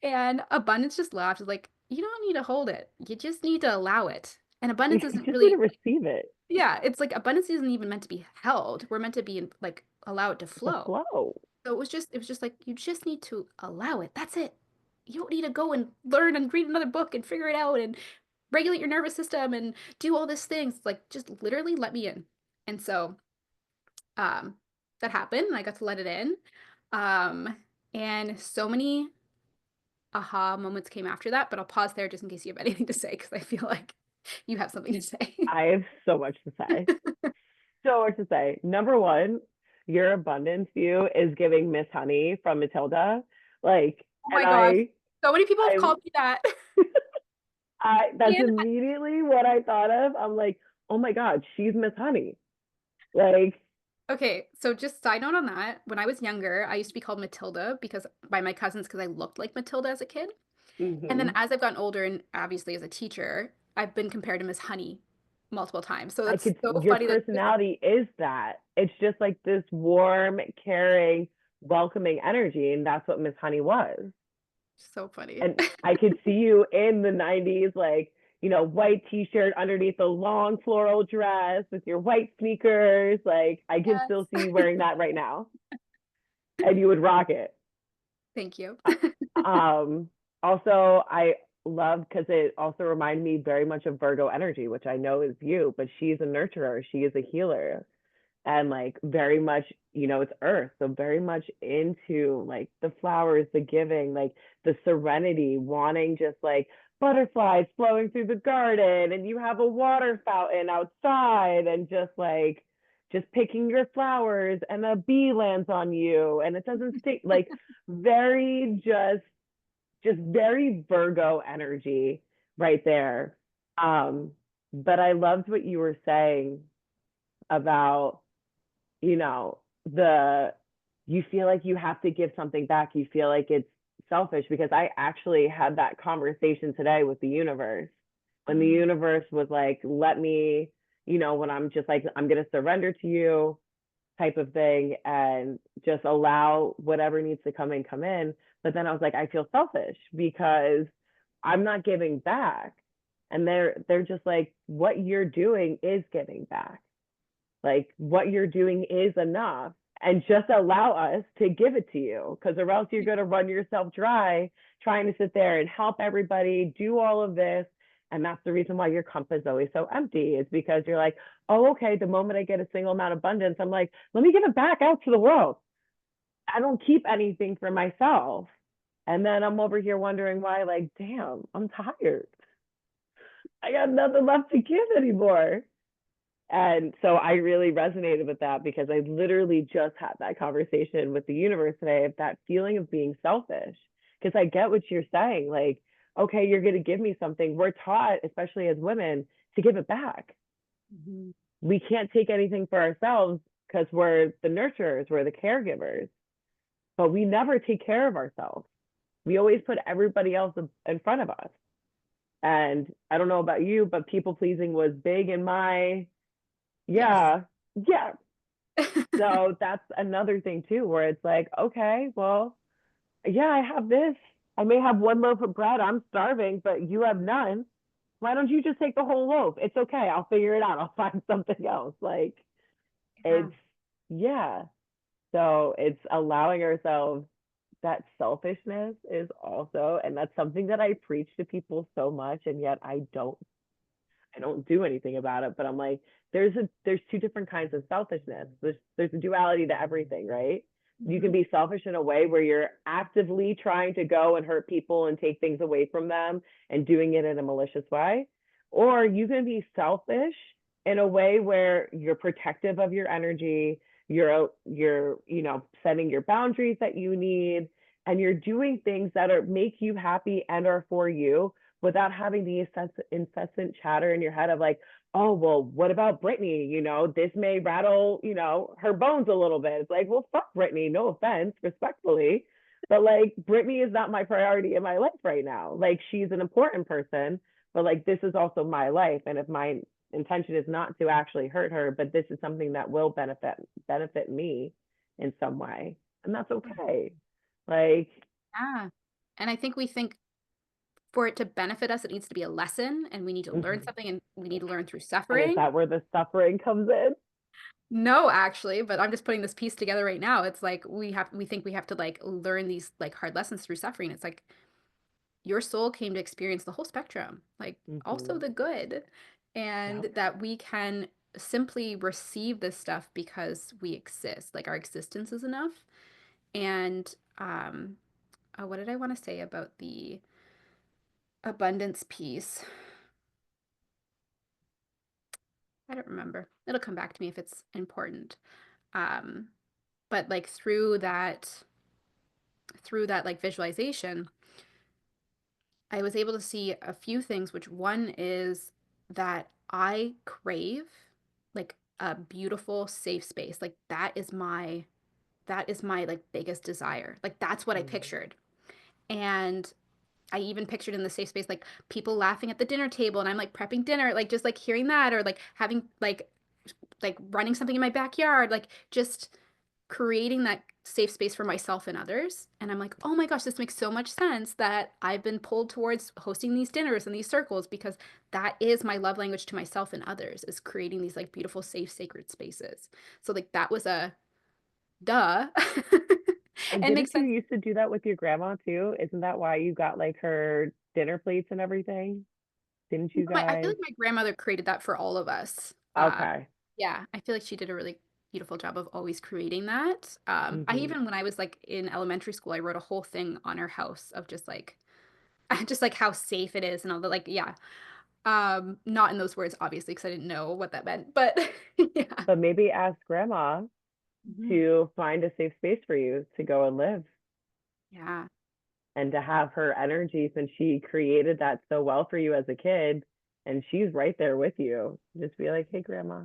And abundance just laughed. It's like, you don't need to hold it. You just need to allow it. And You abundance isn't just need to really, receive it. yeah, it's like abundance isn't even meant to be held. We're meant to be in, like allow it to It's a flow. flow. So it was just like you just need to allow it. That's it. You don't need to go and learn and read another book and figure it out and regulate your nervous system and do all these things. Like just literally let me in. And so um that happened and I got to let it in. Um and so many aha moments came after that, but I'll pause there just in case you have anything to say because I feel like you have something to say. I have so much to say. So much to say. Number one, your abundance view is giving Miss Honey from Matilda. Like, Oh and my gosh. So many people have I, called me that. that's And immediately what I thought of. I'm like, oh my God, she's Miss Honey. Like, okay, so just side note on that. When I was younger, I used to be called Matilda because by my cousins because I looked like Matilda as a kid. And then mm-hmm. as I've gotten older and obviously as a teacher, I've been compared to Miss Honey. multiple times. So I it's could, so your funny that you just personality is that. It's just like this warm, caring, welcoming energy. And that's what Miss Honey was. so funny. And I could see you in the 90s, like, white t-shirt underneath a long floral dress with your white sneakers. Like, I can still see Yes. you wearing that right now, and you would rock it. Thank you. Um, Also, I love because it also reminded me very much of Virgo energy, which I know is you, but she's a nurturer, she is a healer, and like very much, it's earth, so very much into like the flowers, the giving, like the serenity, wanting just like butterflies flowing through the garden, and you have a water fountain outside, and just picking your flowers, and a bee lands on you and it doesn't stink, like very just very Virgo energy right there. um but I loved what you were saying about, you know, the you feel like you have to give something back. You feel like it's selfish, because I actually had that conversation today with the universe. When the Mhm. universe was like, let me, when I'm just like, I'm going to surrender to you type of thing, and just allow whatever needs to come in. But then I was like, I feel selfish because I'm not giving back. And they're just like, what you're doing is giving back, like what you're doing is enough, and just allow us to give it to you, because or else you're going to run yourself dry trying to sit there and help everybody do all of this. And that's the reason why your cup is always so empty, is because you're like, oh, okay, the moment I get a single amount of abundance, I'm like, let me give it back out to the world. I don't keep anything for myself. And then I'm over here wondering why, like, damn, I'm tired, I got nothing left to give anymore. And so I really resonated with that, because I literally just had that conversation with the universe today of that feeling of being selfish. Because I get what you're saying. Like, okay, you're going to give me something. We're taught, especially as women, to give it back. Mhm. We can't take anything for ourselves because we're the nurturers, we're the caregivers, but we never take care of ourselves. We always put everybody else in front of us. And I don't know about you, but people pleasing was big in my, Yes. yeah, yeah, so that's another thing too, where it's like, okay, well, yeah, I have this. I may have one loaf of bread. I'm starving, but you have none. Why don't you just take the whole loaf? It's okay. I'll figure it out. I'll find something else. Like, Yeah. it's, yeah. So it's allowing ourselves that selfishness is also, and that's something that I preach to people so much, and yet I don't do anything about it. But I'm like, there's two different kinds of selfishness. There's a duality to everything, right? You can Mhm. be selfish in a way where you're actively trying to go and hurt people and take things away from them and doing it in a malicious way. Or you can be selfish in a way where you're protective of your energy, you're setting your boundaries that you need, and you're doing things that are make you happy and are for you, without having the incessant chatter in your head of like, oh, well, what about Brittany? This may rattle, her bones a little bit. It's like, well, fuck Brittany, no offense, respectfully. But like, Brittany is not my priority in my life right now. Like, she's an important person, but like, this is also my life. And if my intention is not to actually hurt her, but this is something that will benefit me in some way, and that's okay. Like, Yeah. And I think we think for it to benefit us, it needs to be a lesson and we need to learn mhm. something and we need to learn through And is suffering. that where the suffering comes in? No, actually, but I'm just putting this piece together right now. It's like we think we have to like learn these like hard lessons through suffering. It's like your soul came to experience the whole spectrum, like also Mm-hmm. the good, and Yep. that we can simply receive this stuff because we exist. Like our existence is enough. And what did I want to say about the abundance piece? I don't remember. It'll come back to me if it's important. Um, but like through that like visualization, I was able to see a few things, which one is that I crave like a beautiful safe space. Like that is my like biggest desire. Like that's what I Mm-hmm. pictured. And I even pictured in the safe space like people laughing at the dinner table and I'm like prepping dinner, like just like hearing that or like having like running something in my backyard, like just creating that safe space for myself and others. And I'm like, oh my gosh, this makes so much sense that I've been pulled towards hosting these dinners and these circles because that is my love language to myself and others is creating these like beautiful, safe, sacred spaces. So like that was a duh. And And didn't makes you sense. used to do that with your grandma too? Isn't that why you got like her dinner plates and everything? Didn't you I feel guys? like my grandmother created that for all of us. Okay. Yeah, I feel like she did a really beautiful job of always creating that. I Hmm. even when I was like in elementary school, I wrote a whole thing on our house of just like just like how safe it is and all the like yeah. Not in those words obviously because I didn't know what that meant, but yeah. But maybe ask grandma Mhm. to find a safe space for you to go and live Yeah, and to have her energy since she created that so well for you as a kid and she's right there with you. Just be like, hey grandma,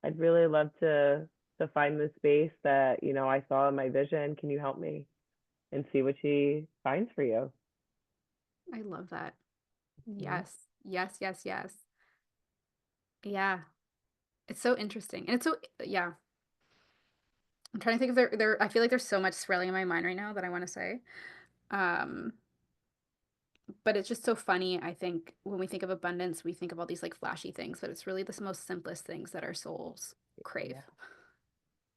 I'd really love to find this space that, I saw in my vision. Can you help me? And see what she finds for you. I love that. Mhm. Yes. Yes, yes, yes. Yeah. It's so interesting. And it's so yeah. I'm trying to think if there I feel like there's so much swirling in my mind right now that I want to say. Um But it's just so funny, I think, when we think of abundance, we think of all these like flashy things, but it's really the most simplest things that our souls Yeah. crave.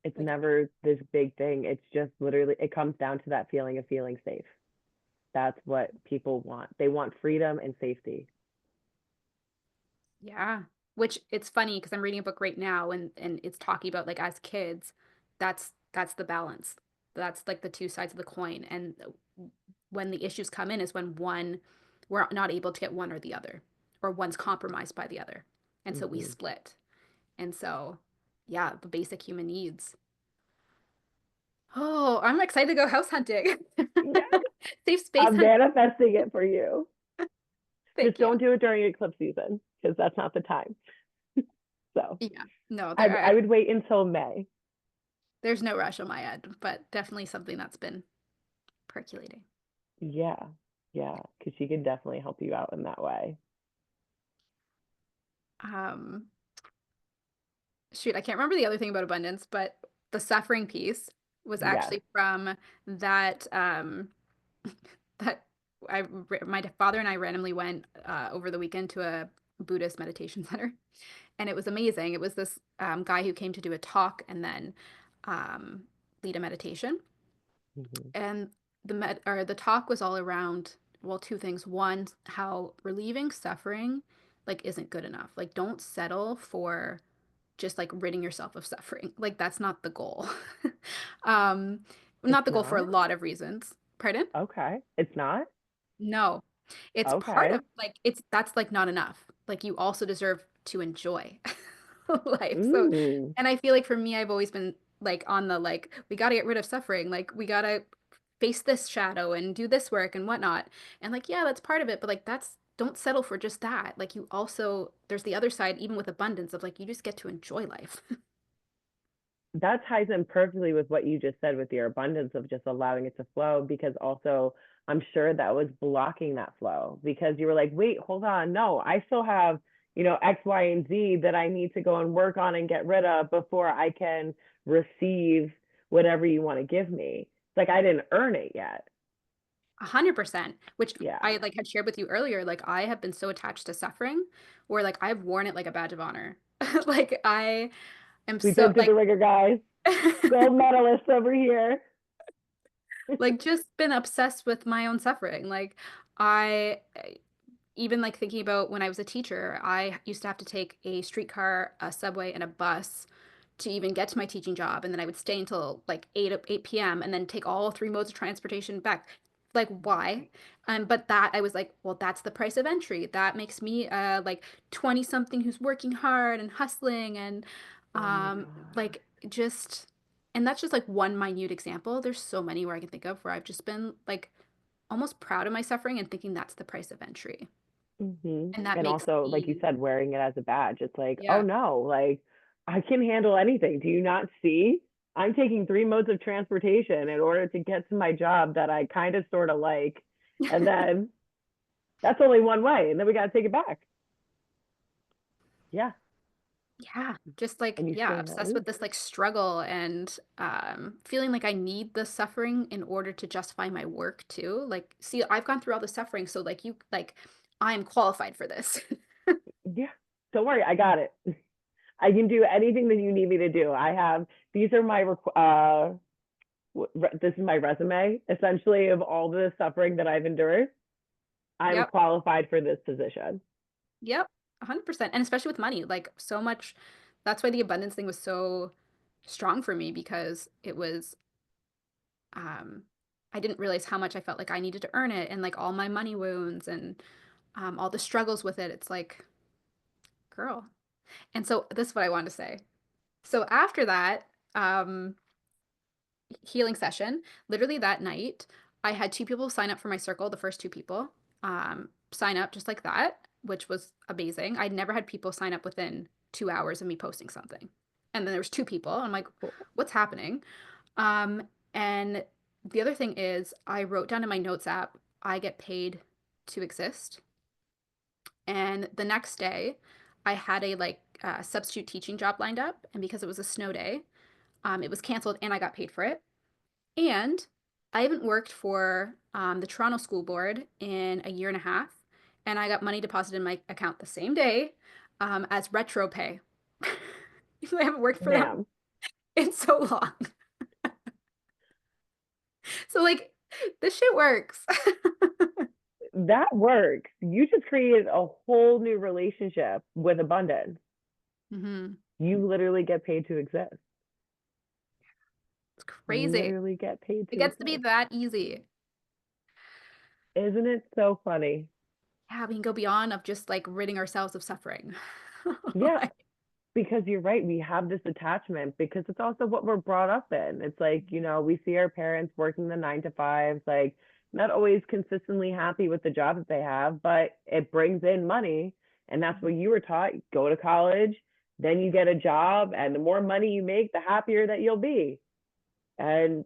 It's Like, never this big thing. It's just literally, it comes down to that feeling of feeling safe. That's what people want. They want freedom and safety. yeah. Which it's funny because I'm reading a book right now and it's talking about like as kids, that's the balance. That's like the two sides of the coin. And when the issues come in is when one we're not able to get one or the other, or one's compromised by the other. And so we Hmm. split. And so, yeah, the basic human needs. Oh, I'm excited to go house hunting. Yes, Safe space I'm hunt. manifesting it for you. Just Thank you. don't do it during eclipse season because that's not the time. So Yeah. No, I would wait until May. there's no rush on my end, but definitely something that's been percolating. Yeah, yeah, because she can definitely help you out in that way. Um, Shoot, I can't remember the other thing about abundance, but the suffering piece was Yes. actually from that that my father and I randomly went over the weekend to a Buddhist meditation center, and it was amazing. It was this guy who came to do a talk and then um, lead a meditation. Hmm. And the talk was all around, well, two things. One, how relieving suffering like isn't good enough. Like don't settle for just like ridding yourself of suffering. Like that's not the goal. um Not It's the goal for a not? lot of reasons. Pardon? Okay. It's not? No. It's part of Okay. like it's that's like not enough. Like you also deserve to enjoy life. So, Ooh. and I feel like for me, I've always been like on the like, we got to get rid of suffering. Like we got to face this shadow and do this work and whatnot. And like, yeah, that's part of it, but like don't settle for just that. Like you also, there's the other side, even with abundance of like, you just get to enjoy life. That ties in perfectly with what you just said with your abundance of just allowing it to flow, because also I'm sure that was blocking that flow because you were like, wait, hold on. No, I still have, X, Y, and Z that I need to go and work on and get rid of before I can receive whatever you want to give me. It's like I didn't earn it yet. 100%, which Yeah. I like had shared with you earlier. Like I have been so attached to suffering where like I've worn it like a badge of honor. Like I am We've so been through like the ringer, guys. Gold medalist over here. like just been obsessed with my own suffering. Like I even like thinking about when I was a teacher, I used to have to take a streetcar, a subway, and a bus to even get to my teaching job. And then I would stay until like 8 p.m. and then take all three modes of transportation back. Like, why? But that I was like, well, that's the price of entry. That makes me like 20 something who's working hard and hustling and Oh my like God. just and that's just like one minute example. There's so many where I can think of where I've just been like almost proud of my suffering and thinking that's the price of entry. And that And makes also, like you me, said, wearing it as a badge. It's like, oh yeah, no, like I can handle anything. Do you not see? I'm taking three modes of transportation in order to get to my job that I kind of sort of like. And then that's only one way. And then we got to take it back. Yeah. Yeah, just like And you yeah, stay in that obsessed with loop. this like struggle and feeling like I need the suffering in order to justify my work too. Like, see, I've gone through all the suffering, so like you like I'm qualified for this. Yeah. Don't worry. I got it. I can do anything that you need me to do. I have, these are my, this is my resume essentially of all the suffering that I've endured. I'm Yep. qualified for this position. Yep. 100%. And especially with money, like so much that's why the abundance thing was so strong for me because it was um I didn't realize how much I felt like I needed to earn it and like all my money wounds and all the struggles with it. It's like, girl. And so this is what I wanted to say. So after that healing session, literally that night, I had two people sign up for my circle, the first two people sign up just like that, which was amazing. I'd never had people sign up within 2 hours of me posting something. And then there was two people. I'm like, what's happening? Um, and the other thing is I wrote down in my notes app, I get paid to exist. And the next day, I had a like substitute teaching job lined up, and because it was a snow day, it was canceled, and I got paid for it. And I haven't worked for the Toronto School Board in a year and a half, and I got money deposited in my account the same day as retro pay. I haven't worked for them Ma'am, in so long. So like this shit works. that works. You just created a whole new relationship with abundance. hmm You literally get paid to exist. It's You crazy. literally get paid It to gets to be exist. that easy. Isn't it so funny? Yeah, we can go beyond of just like ridding ourselves of suffering. Yeah, Like, because you're right. We have this attachment because it's also what we're brought up in. It's like, we see our parents working the 9 to 5s, like not always consistently happy with the job that they have, but it brings in money. And that's what you were taught. Go to college, then you get a job, and the more money you make, the happier that you'll be. And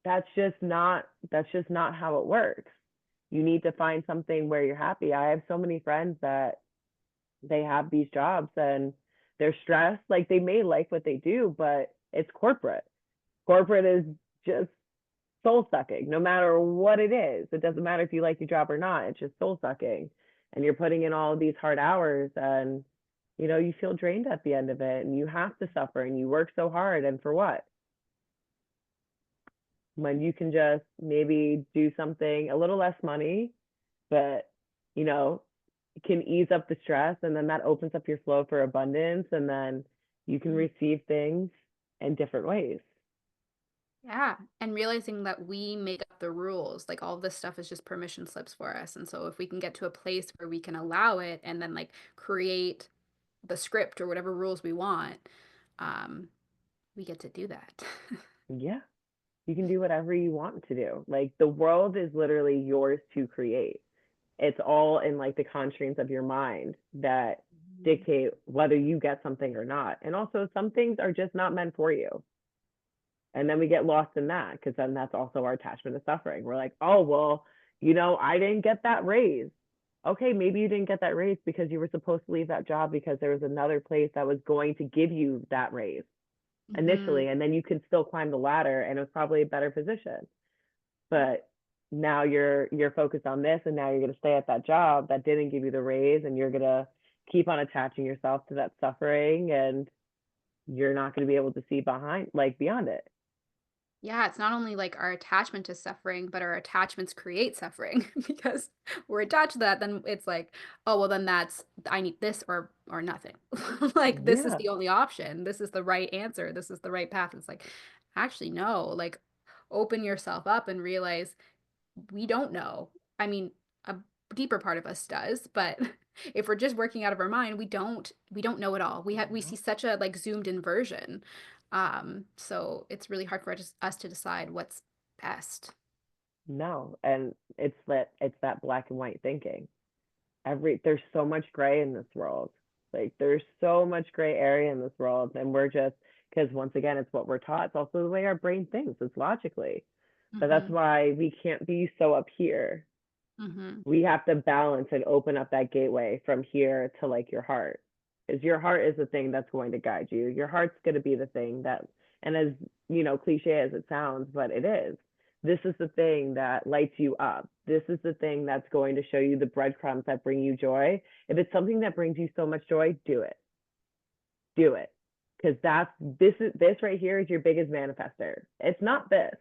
that's just not how it works. You need to find something where you're happy. I have so many friends that they have these jobs and they're stressed. Like they may like what they do, but it's corporate. Corporate is just soul sucking, no matter what it is. It doesn't matter if you like your job or not. It's just soul sucking. And you're putting in all of these hard hours and you feel drained at the end of it and you have to suffer and you work so hard. And for what? When you can just maybe do something a little less money, but you know, can ease up the stress and then that opens up your flow for abundance and then you can receive things in different ways. yeah, and realizing that we make up the rules, like all of this stuff is just permission slips for us. And so if we can get to a place where we can allow it and then like create the script or whatever rules we want, um, we get to do that. Yeah, you can do whatever you want to do. Like the world is literally yours to create. It's all in like the constraints of your mind that Mhm. dictate whether you get something or not. And also some things are just not meant for you. And then we get lost in that because then that's also our attachment to suffering. We're like, oh, well, I didn't get that raise. Okay, maybe you didn't get that raise because you were supposed to leave that job because there was another place that was going to give you that raise initially. Mhm. And then you can still climb the ladder and it was probably a better position. But now you're focused on this and now you're going to stay at that job that didn't give you the raise and you're going to keep on attaching yourself to that suffering and you're not going to be able to see behind like beyond it. Yeah, it's not only like our attachment to suffering, but our attachments create suffering because we're attached to that, then it's like, oh, well, then that's I need this or nothing. Like this is Yeah. the only option. This is the right answer. This is the right path. It's like, actually, no, like open yourself up and realize we don't know. I mean, a deeper part of us does, but if we're just working out of our mind, we don't know it all. We see such a like zoomed in version. So it's really hard for us to decide what's best. No, and it's that black and white thinking. There's so much gray in this world. Like there's so much gray area in this world, and we're just because once again, it's what we're taught. It's also the way our brain thinks. It's logically, but that's hmm why we can't be so up here. Mhm. We have to balance and open up that gateway from here to like your heart, because your heart is the thing that's going to guide you. Your heart's going to be the thing that, and as cliche as it sounds, but it is, this is the thing that lights you up. This is the thing that's going to show you the breadcrumbs that bring you joy. If it's something that brings you so much joy, do it. Do it. Because this right here is your biggest manifester. It's not this,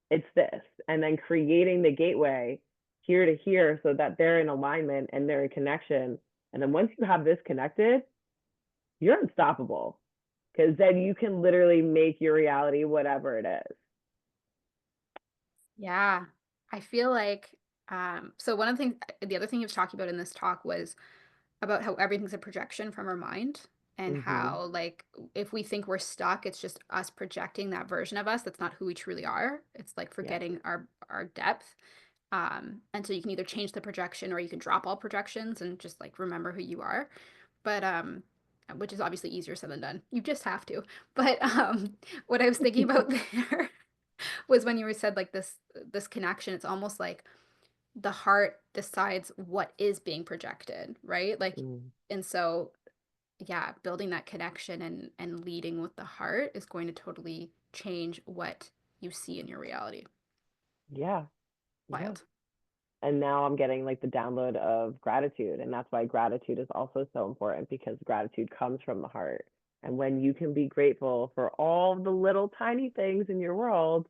it's this. And then creating the gateway here to here so that they're in alignment and they're in connection. And then once you have this connected, you're unstoppable, because then you can literally make your reality whatever it is. Yeah. I feel like, so one of the things, the other thing he was talking about in this talk was about how everything's a projection from our mind, and Mm-hmm. how, like, if we think we're stuck, it's just us projecting that version of us that's not who we truly are. It's like Yeah. forgetting our depth. And so you can either change the projection, or you can drop all projections and just like remember who you are. But which is obviously easier said than done. You just have to. But what I was thinking about there was when you were said like this connection, it's almost like the heart decides what is being projected, right? Like, Mm. and so yeah, building that connection and leading with the heart is going to totally change what you see in your reality. Yeah. Yeah. Wild. And now I'm getting like the download of gratitude. And that's why gratitude is also so important, because gratitude comes from the heart. And when you can be grateful for all the little tiny things in your world,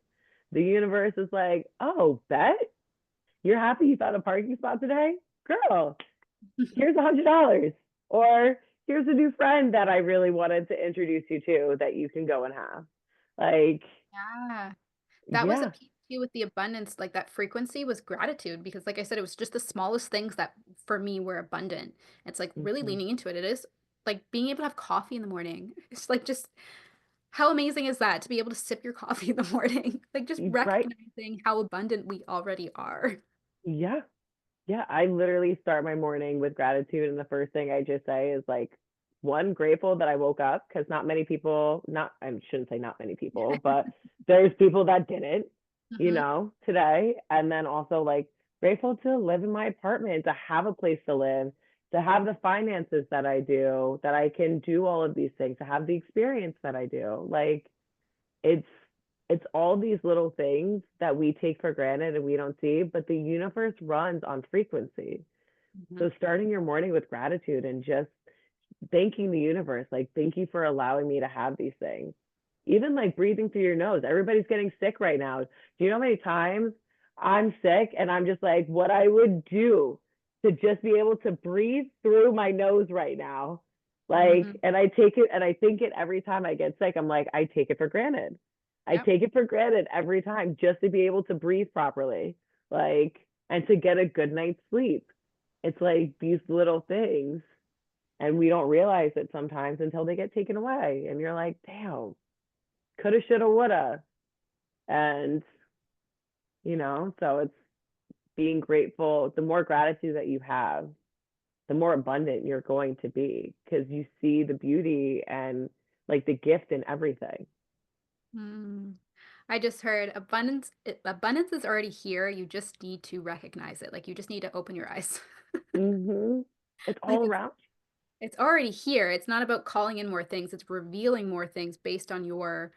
the universe is like, oh, bet you're happy you found a parking spot today? Girl, here's $100. Or here's a new friend that I really wanted to introduce you to that you can go and have. Like, Yeah. That was a yeah. piece too with the abundance, like that frequency was gratitude, because like I said, it was just the smallest things that for me were abundant. It's like really Mm-hmm. leaning into it. It is like being able to have coffee in the morning. It's like just how amazing is that to be able to sip your coffee in the morning? Like just Right. recognizing how abundant we already are. Yeah. Yeah, I literally start my morning with gratitude, and the first thing I just say is like, one, grateful that I woke up, because not many people, not, I shouldn't say not many people, but there's people that didn't, Hmm. today. And then also like grateful to live in my apartment, to have a place to live, to have the finances that I do, that I can do all of these things, to have the experience that I do. Like, it's it's all these little things that we take for granted and we don't see, but the universe runs on frequency. Hmm. So starting your morning with gratitude and just thanking the universe, like, thank you for allowing me to have these things. Even like breathing through your nose. Everybody's getting sick right now. Do you know how many times I'm sick and I'm just like, what I would do to just be able to breathe through my nose right now? Like, Hmm. and I take it and I think it every time I get sick. I'm like, I take it for granted. I Yep. take it for granted every time, just to be able to breathe properly, like, and to get a good night's sleep. It's like these little things, and we don't realize it sometimes until they get taken away, and you're like, damn, coulda, shoulda, woulda. And so it's being grateful. The more gratitude that you have, the more abundant you're going to be, because you see the beauty and like the gift in everything. Mm. I just heard abundance is already here. You just need to recognize it. Like you just need to open your eyes. Mm-hmm. It's Like all around. it's already here. It's not about calling in more things. It's revealing more things based on your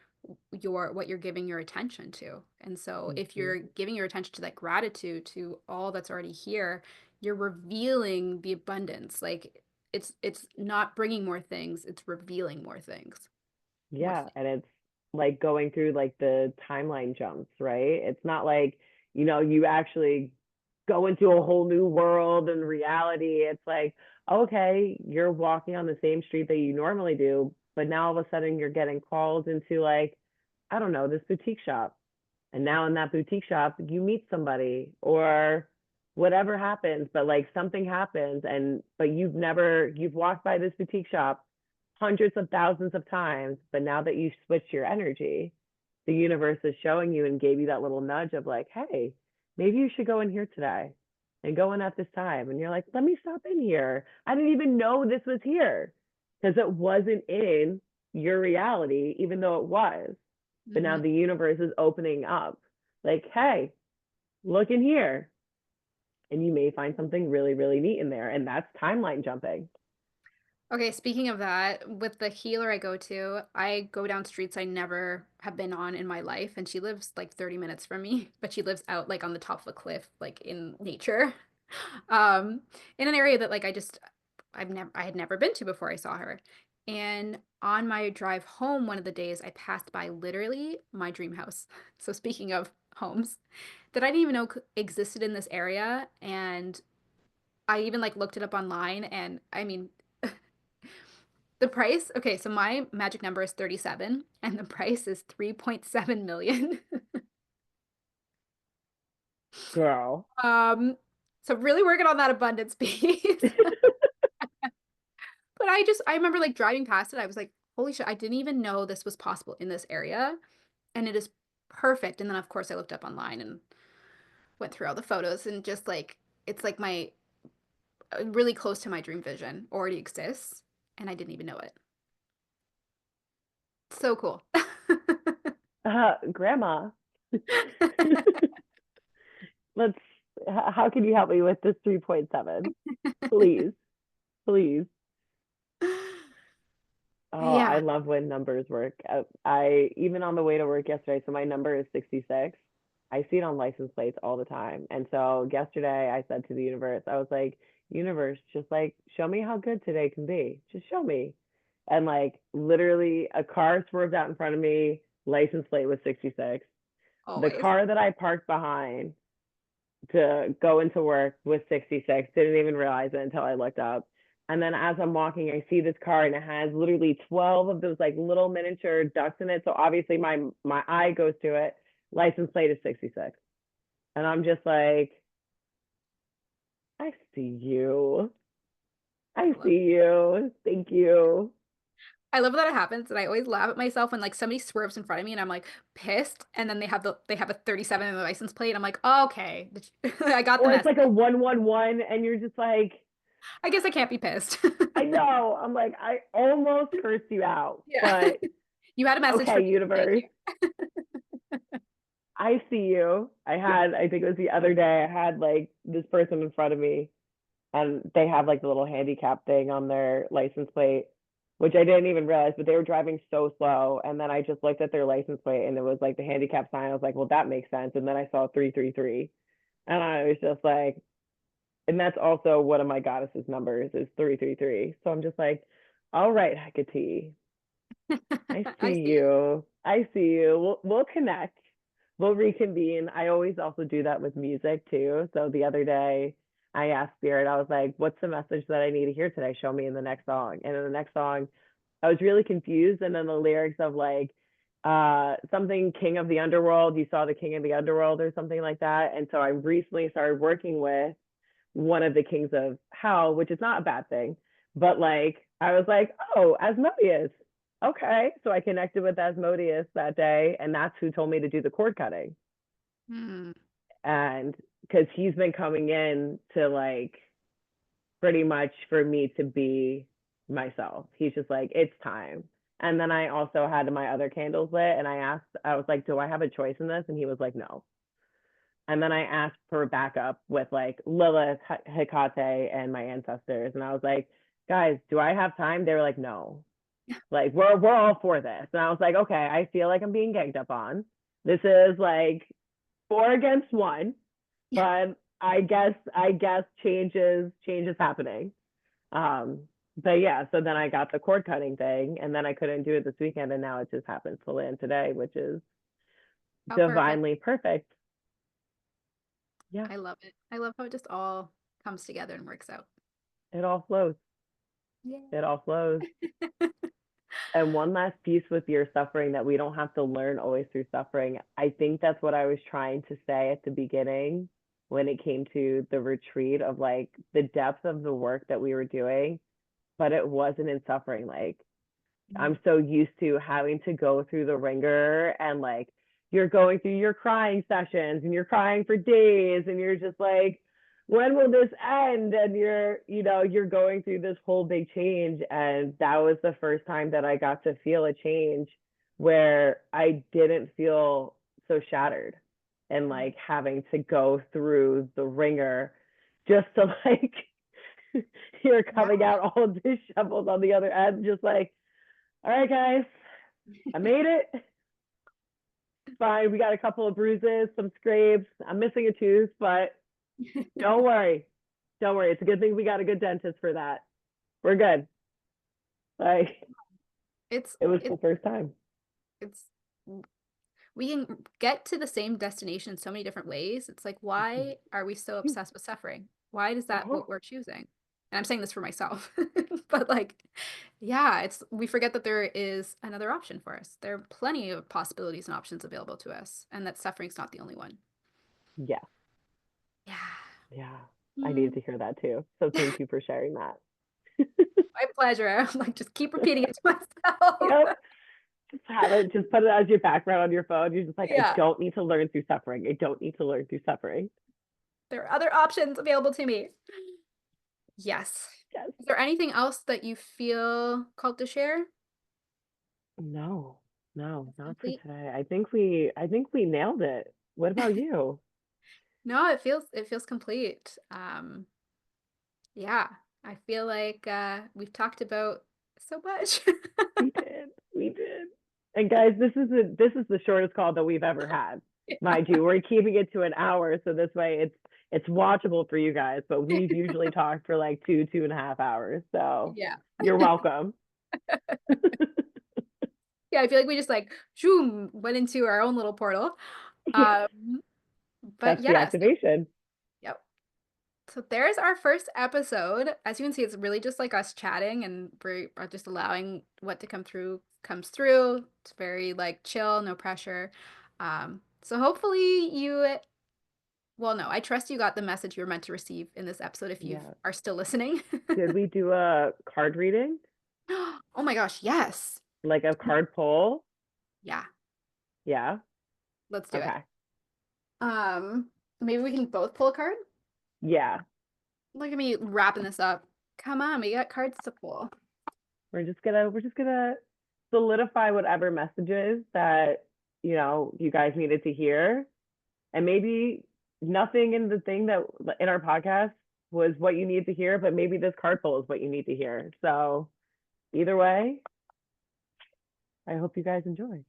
what you're giving your attention to. And so if Mm-hmm. you're giving your attention to that gratitude to all that's already here, you're revealing the abundance. Like it's not bringing more things, it's revealing more things. More Yeah, things. and it's like going through like the timeline jumps, right? It's not like, you actually go into a whole new world and reality. It's like, okay, you're walking on the same street that you normally do, but now all of a sudden you're getting called into like, I don't know, this boutique shop. And now in that boutique shop, you meet somebody or whatever happens, but like something happens, and but you've walked by this boutique shop hundreds of thousands of times, but now that you switched your energy, the universe is showing you and gave you that little nudge of like, hey, maybe you should go in here today and go in at this time. And you're like, let me stop in here. I didn't even know this was here, because it wasn't in your reality, even though it was. But now Hmm. the universe is opening up. Like, hey, look in here. and you may find something really, really neat in there. And that's timeline jumping. Okay, speaking of that, with the healer I go down streets I never have been on in my life, and she lives like 30 minutes from me, but she lives out like on the top of a cliff, like in nature. Um, in an area that like I had never been to before I saw her. And on my drive home one of the days, I passed by literally my dream house. So speaking of homes that I didn't even know existed in this area, and I even like looked it up online, and I mean the price, okay, so my magic number is 37 and the price is 3.7 million. Girl. Um, so really working on that abundance piece. But I remember like driving past it, I was like, holy shit, I didn't even know this was possible in this area. And it is perfect. And then of course I looked up online and went through all the photos and just like it's like my really close to my dream vision already exists and I didn't even know it. So cool. Grandma, let's, how can you help me with this 3.7? Please, please. Oh, I Yeah. love when numbers work. I even on the way to work yesterday, so my number is 66. I see it on license plates all the time. And so yesterday I said to the universe, I was like, universe, just like show me how good today can be. Just show me. And like literally a car swerved out in front of me, license plate was 66. The Always. car that I parked behind to go into work was 66. Didn't even realize it until I looked up. And then as I'm walking, I see this car and it has literally 12 of those like little miniature ducks in it. So obviously my eye goes to it. License plate is 66. And I'm just like, I see you. I I love see you. Thank you. I love that it happens, and I always laugh at myself when like somebody swerves in front of me, and I'm like pissed, and then they have a 37 in the license plate. I'm like, oh, okay, I got the Or it's message. like a 111 and you're just like, I guess I can't be pissed. I know. I'm like, I almost cursed you out, Yeah, but you had a message for okay, me. Thank universe. you. I see you. I think it was the other day, I had like this person in front of me and they have like the little handicap thing on their license plate, which I didn't even realize, but they were driving so slow. And then I just looked at their license plate and it was like the handicap sign. I was like, well, that makes sense. And then I saw 333. And I was just like, and that's also one of my goddess's numbers is 333. So I'm just like, all right, Hecate, I I see see it. you. I see you. We'll connect. We'll reconvene. I always also do that with music too. So the other day I asked Spirit, I was like, what's the message that I need to hear today? Show me in the next song. And in the next song, I was really confused. And then the lyrics of like something King of the Underworld, you saw the King of the Underworld or something like that. And so I recently started working with one of the kings of hell, which is not a bad thing. But like, I was like, oh, Asmodeus. Okay. So I connected with Asmodeus that day, and that's who told me to do the cord cutting. Hmm. And because he's been coming in to like pretty much for me to be myself. He's just like, it's time. And then I also had my other candles lit, and I asked, I was like, do I have a choice in this? And he was like, no. And then I asked for backup with like Lilith, Hecate, and my ancestors. And I was like, guys, do I have time? They were like, no. Like we're all for this. And I was like, okay, I feel like I'm being ganged up on. This is like 4 against 1, Yeah. but I guess change is happening. Um, but yeah, so then I got the cord cutting thing, and then I couldn't do it this weekend, and now it just happens to land today, which is How perfect. divinely perfect. Yeah, I love it. I love how it just all comes together and works out. it all flows. Yeah. It all flows. And one last piece with your suffering that we don't have to learn always through suffering. I think that's what I was trying to say at the beginning when it came to the retreat of like the depth of the work that we were doing, but it wasn't in suffering. Like Mm. I'm so used to having to go through the ringer and like you're going through your crying sessions and you're crying for days and you're just like, when will this end? And you're going through this whole big change. And that was the first time that I got to feel a change where I didn't feel so shattered and Mm. like having to go through the ringer. just to like you're Yeah. coming out all disheveled on the other end, just like, all right, guys, I made it. Fine. We got a couple of bruises, some scrapes. I'm missing a tooth, but don't worry. Don't worry. It's a good thing we got a good dentist for that. We're good. Like, It's it was it's the first time. it's we can get to the same destination in so many different ways. It's like, why are we so obsessed with suffering? Why is that Uh-huh. what we're choosing? And I'm saying this for myself, but like, yeah, it's we forget that there is another option for us. There are plenty of possibilities and options available to us, and that suffering's not the only one. Yeah. Yeah. Yeah. I needed Mm. to hear that too. So thank you for sharing that. My pleasure. I'm like, just keep repeating it to myself. Yep. Just have it, just put it as your background on your phone. You're just like, I Yeah. don't need to learn through suffering. I don't need to learn through suffering. There are other options available to me. Yes. Yes. Is there anything else that you feel called to share? No, no, It's not for complete. today. I think we nailed it. What about you? No, it feels complete. Yeah. I feel like we've talked about so much. We did. We did. And guys, this is the shortest call that we've ever had. Mind you, we're keeping it to an hour, so this way it's watchable for you guys. But we've usually talked for like 2.5 hours. So Yeah. you're welcome. Yeah, I feel like we just like zoom went into our own little portal. Yeah, Um, but that's the yes, activation. yep. So there's our first episode. As you can see, it's really just like us chatting and we're just allowing what to come through comes through. It's very like chill, no pressure. So hopefully you, well, no, I trust you got the message you were meant to receive in this episode if you Yeah. are still listening. Did we do a card reading? Oh my gosh, yes. Like a card pull? Yeah, Yeah. let's do it. Okay. Um, Maybe we can both pull a card. Yeah. Look at me wrapping this up. Come on, we got cards to pull. We're just gonna solidify whatever messages that you guys needed to hear, and maybe nothing in the thing that in our podcast was what you need to hear, but maybe this card pull is what you need to hear. So either way, I hope you guys enjoy.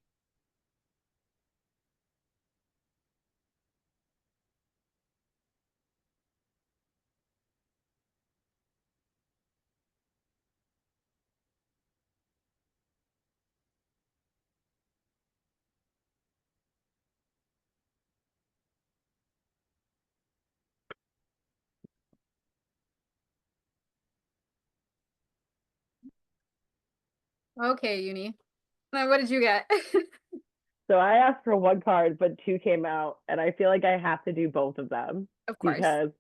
Okay, Uni. Now, what did you get? So I asked for one card, but two came out, and I feel like I have to do both of them Of course. because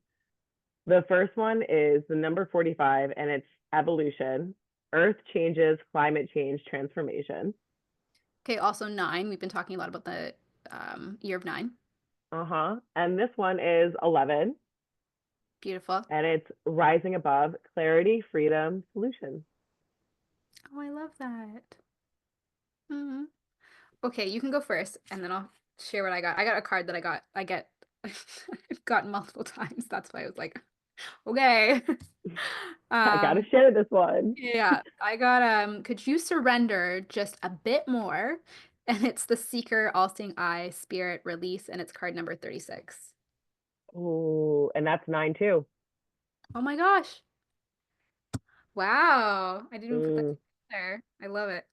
the first one is the number 45, and it's evolution, Earth changes, climate change, transformation. Okay, also nine. We've been talking a lot about the year of nine. Uh-huh. And this one is 11, Beautiful. and it's rising above, clarity, freedom, solution. Oh, I love that. Hmm. Okay, you can go first, and then I'll share what I got. I got a card that I get, I've gotten multiple times. That's why I was like, okay. I gotta Um, share this one. yeah, I got could you surrender just a bit more? And it's the Seeker, All-Seeing Eye, Spirit, Release, and it's card number 36. Oh, and that's 9 too. Oh my gosh. Wow. I didn't even put that Mm. together. I love it.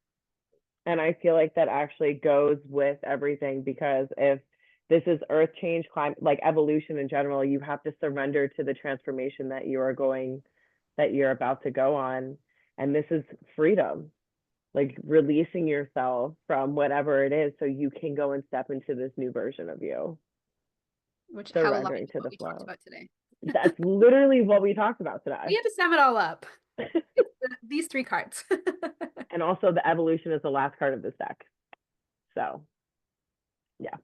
And I feel like that actually goes with everything because if this is earth change, climate, like evolution in general, you have to surrender to the transformation that you're about to go on. And this is freedom, like releasing yourself from whatever it is so you can go and step into this new version of you, Which how aligned surrendering with to what the we talked flow. about today. That's literally what we talked about We today. had to sum it all up. It's these three cards. And also the evolution is the last card of this deck. So yeah.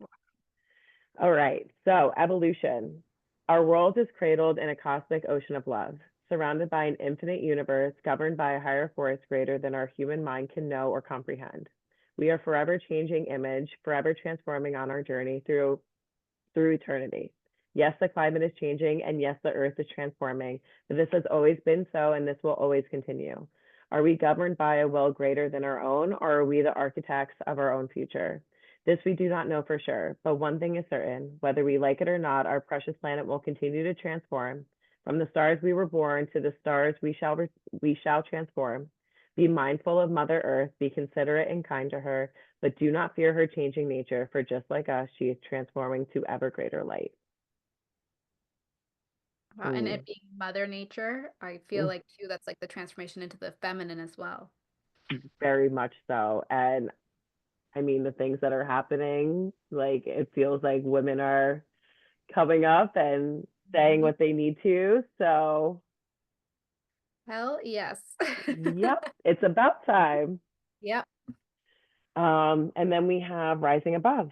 All right. So evolution. Our world is cradled in a cosmic ocean of love, surrounded by an infinite universe governed by a higher force greater than our human mind can know or comprehend. We are forever changing image, forever transforming on our journey through eternity. Yes, the climate is changing, and yes, the earth is transforming, but this has always been so, and this will always continue. Are we governed by a will greater than our own, or are we the architects of our own future? This we do not know for sure, but one thing is certain, whether we like it or not, our precious planet will continue to transform. From the stars we were born to the stars we shall transform. Be mindful of Mother Earth, be considerate and kind to her, but do not fear her changing nature, for just like us, she is transforming to ever greater light. Wow, and Ooh, it being Mother Nature, I feel mm, like too that's like the transformation into the feminine as well. very much so. And I mean, the things that are happening, like it feels like women are coming up and saying Mhm. what they need to. So, Hell yes. yep, it's about time. Yep. And then we have Rising Above.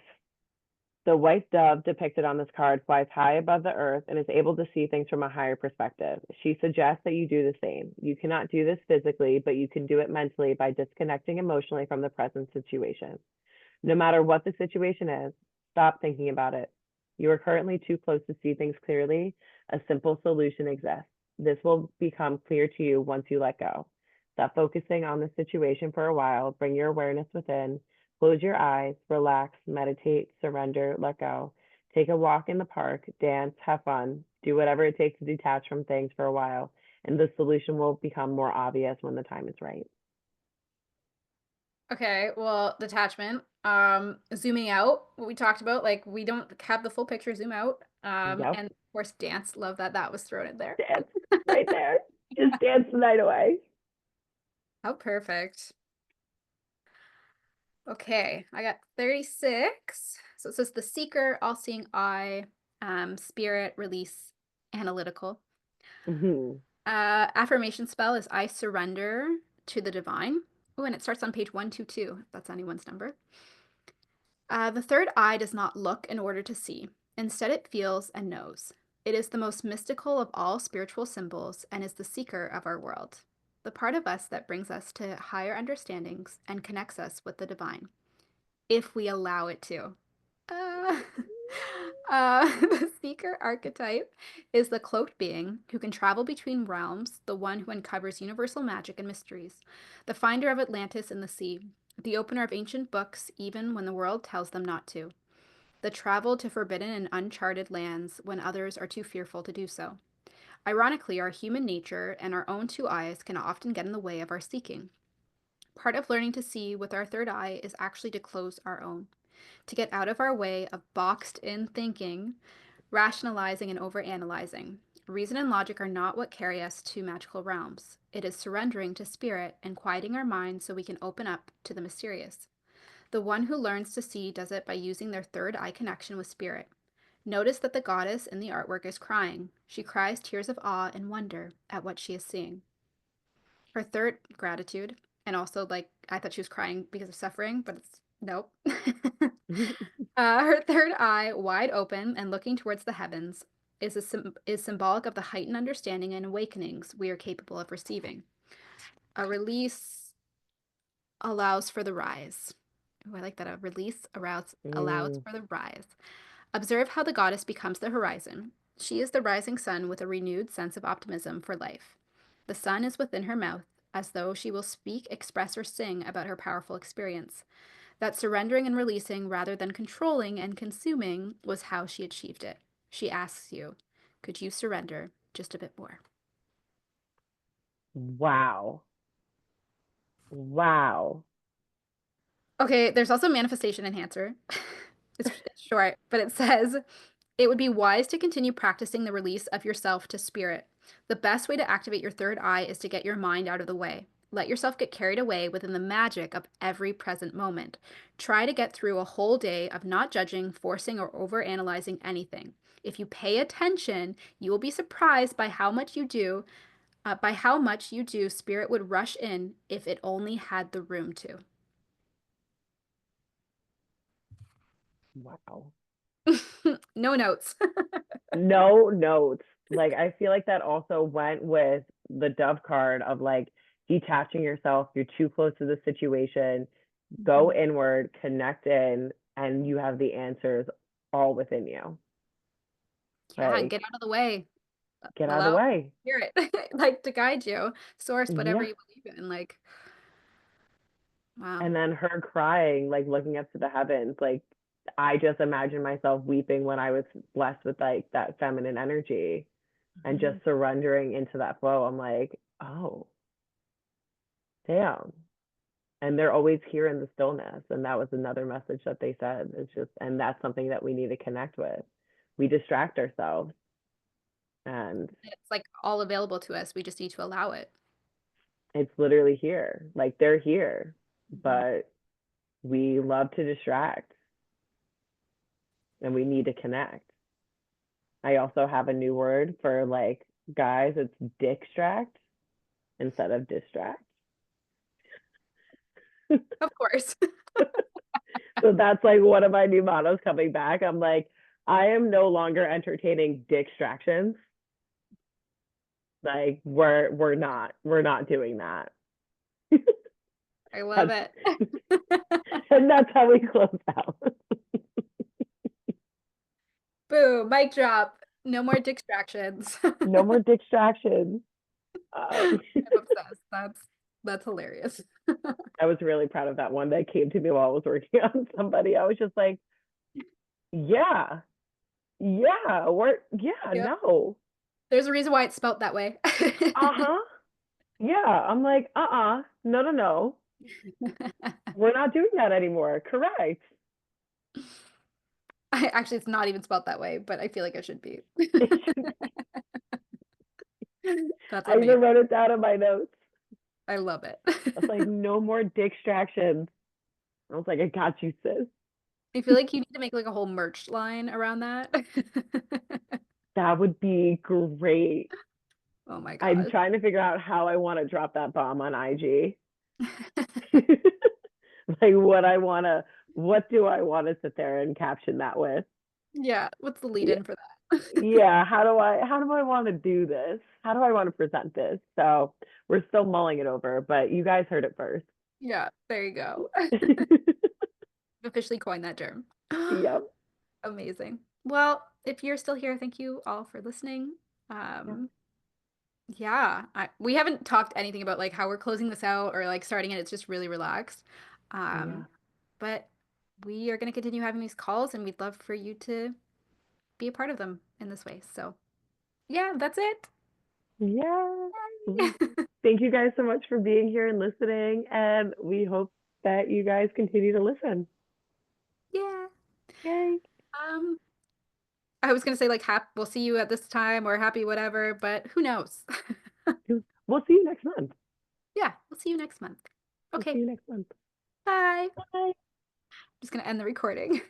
The white dove depicted on this card flies high above the earth and is able to see things from a higher perspective. She suggests that you do the same. You cannot do this physically, but you can do it mentally by disconnecting emotionally from the present situation. No matter what the situation is, stop thinking about it. You are currently too close to see things clearly. A simple solution exists. This will become clear to you once you let go. Stop focusing on the situation for a while. Bring your awareness within. Close your eyes, relax, meditate, surrender, let go. Take a walk in the park, dance, have fun, do whatever it takes to detach from things for a while, and the solution will become more obvious when the time is right. Okay, well, detachment. Zooming out, what we talked about, like we don't have the full picture, zoom out. Yep, And of course, dance. Love that that was thrown in there. dance right there. Just dance the night away. How perfect. Okay, I got 36. So it says the seeker, all-seeing eye, spirit, release, analytical. Mm-hmm. Affirmation spell is I surrender to the divine. Oh, and it starts on page 122, if that's anyone's number. The third eye does not look in order to see. Instead, it feels and knows. It is the most mystical of all spiritual symbols and is the seeker of our world, the part of us that brings us to higher understandings and connects us with the divine, if we allow it to. Uh, the seeker archetype is the cloaked being who can travel between realms, the one who uncovers universal magic and mysteries, the finder of Atlantis in the sea, the opener of ancient books even when the world tells them not to, the travel to forbidden and uncharted lands when others are too fearful to do so. Ironically, our human nature and our own two eyes can often get in the way of our seeking. Part of learning to see with our third eye is actually to close our own, to get out of our way of boxed in thinking, rationalizing, and overanalyzing. Reason and logic are not what carry us to magical realms. It is surrendering to spirit and quieting our minds so we can open up to the mysterious. The one who learns to see does it by using their third eye connection with spirit. Notice that the goddess in the artwork is crying. She cries tears of awe and wonder at what she is seeing. Her third gratitude, and also like I thought she was crying because of suffering, but it's nope. Her third eye, wide open and looking towards the heavens, is symbolic of the heightened understanding and awakenings we are capable of receiving. A release allows for the rise. Oh, I like that. A release allows Mm. for the rise. Observe how the goddess becomes the horizon. She is the rising sun with a renewed sense of optimism for life. The sun is within her mouth, as though she will speak, express, or sing about her powerful experience. That surrendering and releasing rather than controlling and consuming was how she achieved it. She asks you, could you surrender just a bit more? Wow. Wow. Okay, there's also manifestation enhancer. It's short, but it says it would be wise to continue practicing the release of yourself to spirit. The best way to activate your third eye is to get your mind out of the way. Let yourself get carried away within the magic of every present moment. Try to get through a whole day of not judging, forcing, or overanalyzing anything. If you pay attention, you will be surprised by how much you do, spirit would rush in if it only had the room to. Wow. No notes. No notes. Like I feel like that also went with the dove card of like detaching yourself. You're too close to the situation. Go Mhm. inward, connect in, and you have the answers all within you. Yeah, Like, get out of the way. get out of the Allow way. spirit, like, to guide you, source, whatever Yeah. you believe in, like, wow. And then her crying, like looking up to the heavens, like I just imagine myself weeping when I was blessed with like that feminine energy and just Mhm. surrendering into that flow. I'm like, oh, damn. And they're always here in the stillness. And that was another message that they said. It's just, and that's something that we need to connect with. We distract ourselves, and It's, like, all available to us, we just need to allow it. it's literally here. Like they're here, Mhm. but we love to distract and we need to connect. I also have a new word for like guys, it's dickstract instead of distract. Of course. So that's like one of my new mottos coming back. I'm like, I am no longer entertaining distractions. Like we're not doing that. I love That's it. and that's how we close out. Boom, mic drop. No more distractions. No more distractions. Um, I'm obsessed. That's hilarious. I was really proud of that one that came to me while I was working on somebody. I was just like, yeah, yeah, Yep. no. There's a reason why it's spelt that way. Uh-huh. Yeah. I'm like, no, no, no. We're not doing that anymore. Correct. Actually, it's not even spelt that way, but I feel like it should be. That's I amazing. even wrote it down in my notes. I love it. I was like, no more distractions. I was like, I got you, sis. I feel like you need to make like a whole merch line around that. That would be great. Oh my I'm gosh. trying to figure out how I want to drop that bomb on IG. Like what do I want to sit there and caption that with? Yeah, what's the lead Yeah, in for that? yeah. How do I want to do this? How do I want to present this? So we're still mulling it over, but you guys heard it first. Yeah, there you go. Officially coined that term. Yep. Amazing. Well, if you're still here, thank you all for listening. Yep. Um, yeah, we haven't talked anything about like how we're closing this out or like starting it. It's just really relaxed. Yeah. But we are going to continue having these calls and we'd love for you to be a part of them in this way. So, yeah, that's it. Yeah. Well, thank you guys so much for being here and listening, and we hope that you guys continue to listen. Yeah. Yay. Um, I was gonna say like we'll see you at this time or happy whatever, but who knows? We'll see you next month. Yeah, we'll see you next month. We'll see Okay, you next month. bye. Bye. Just gonna end the recording.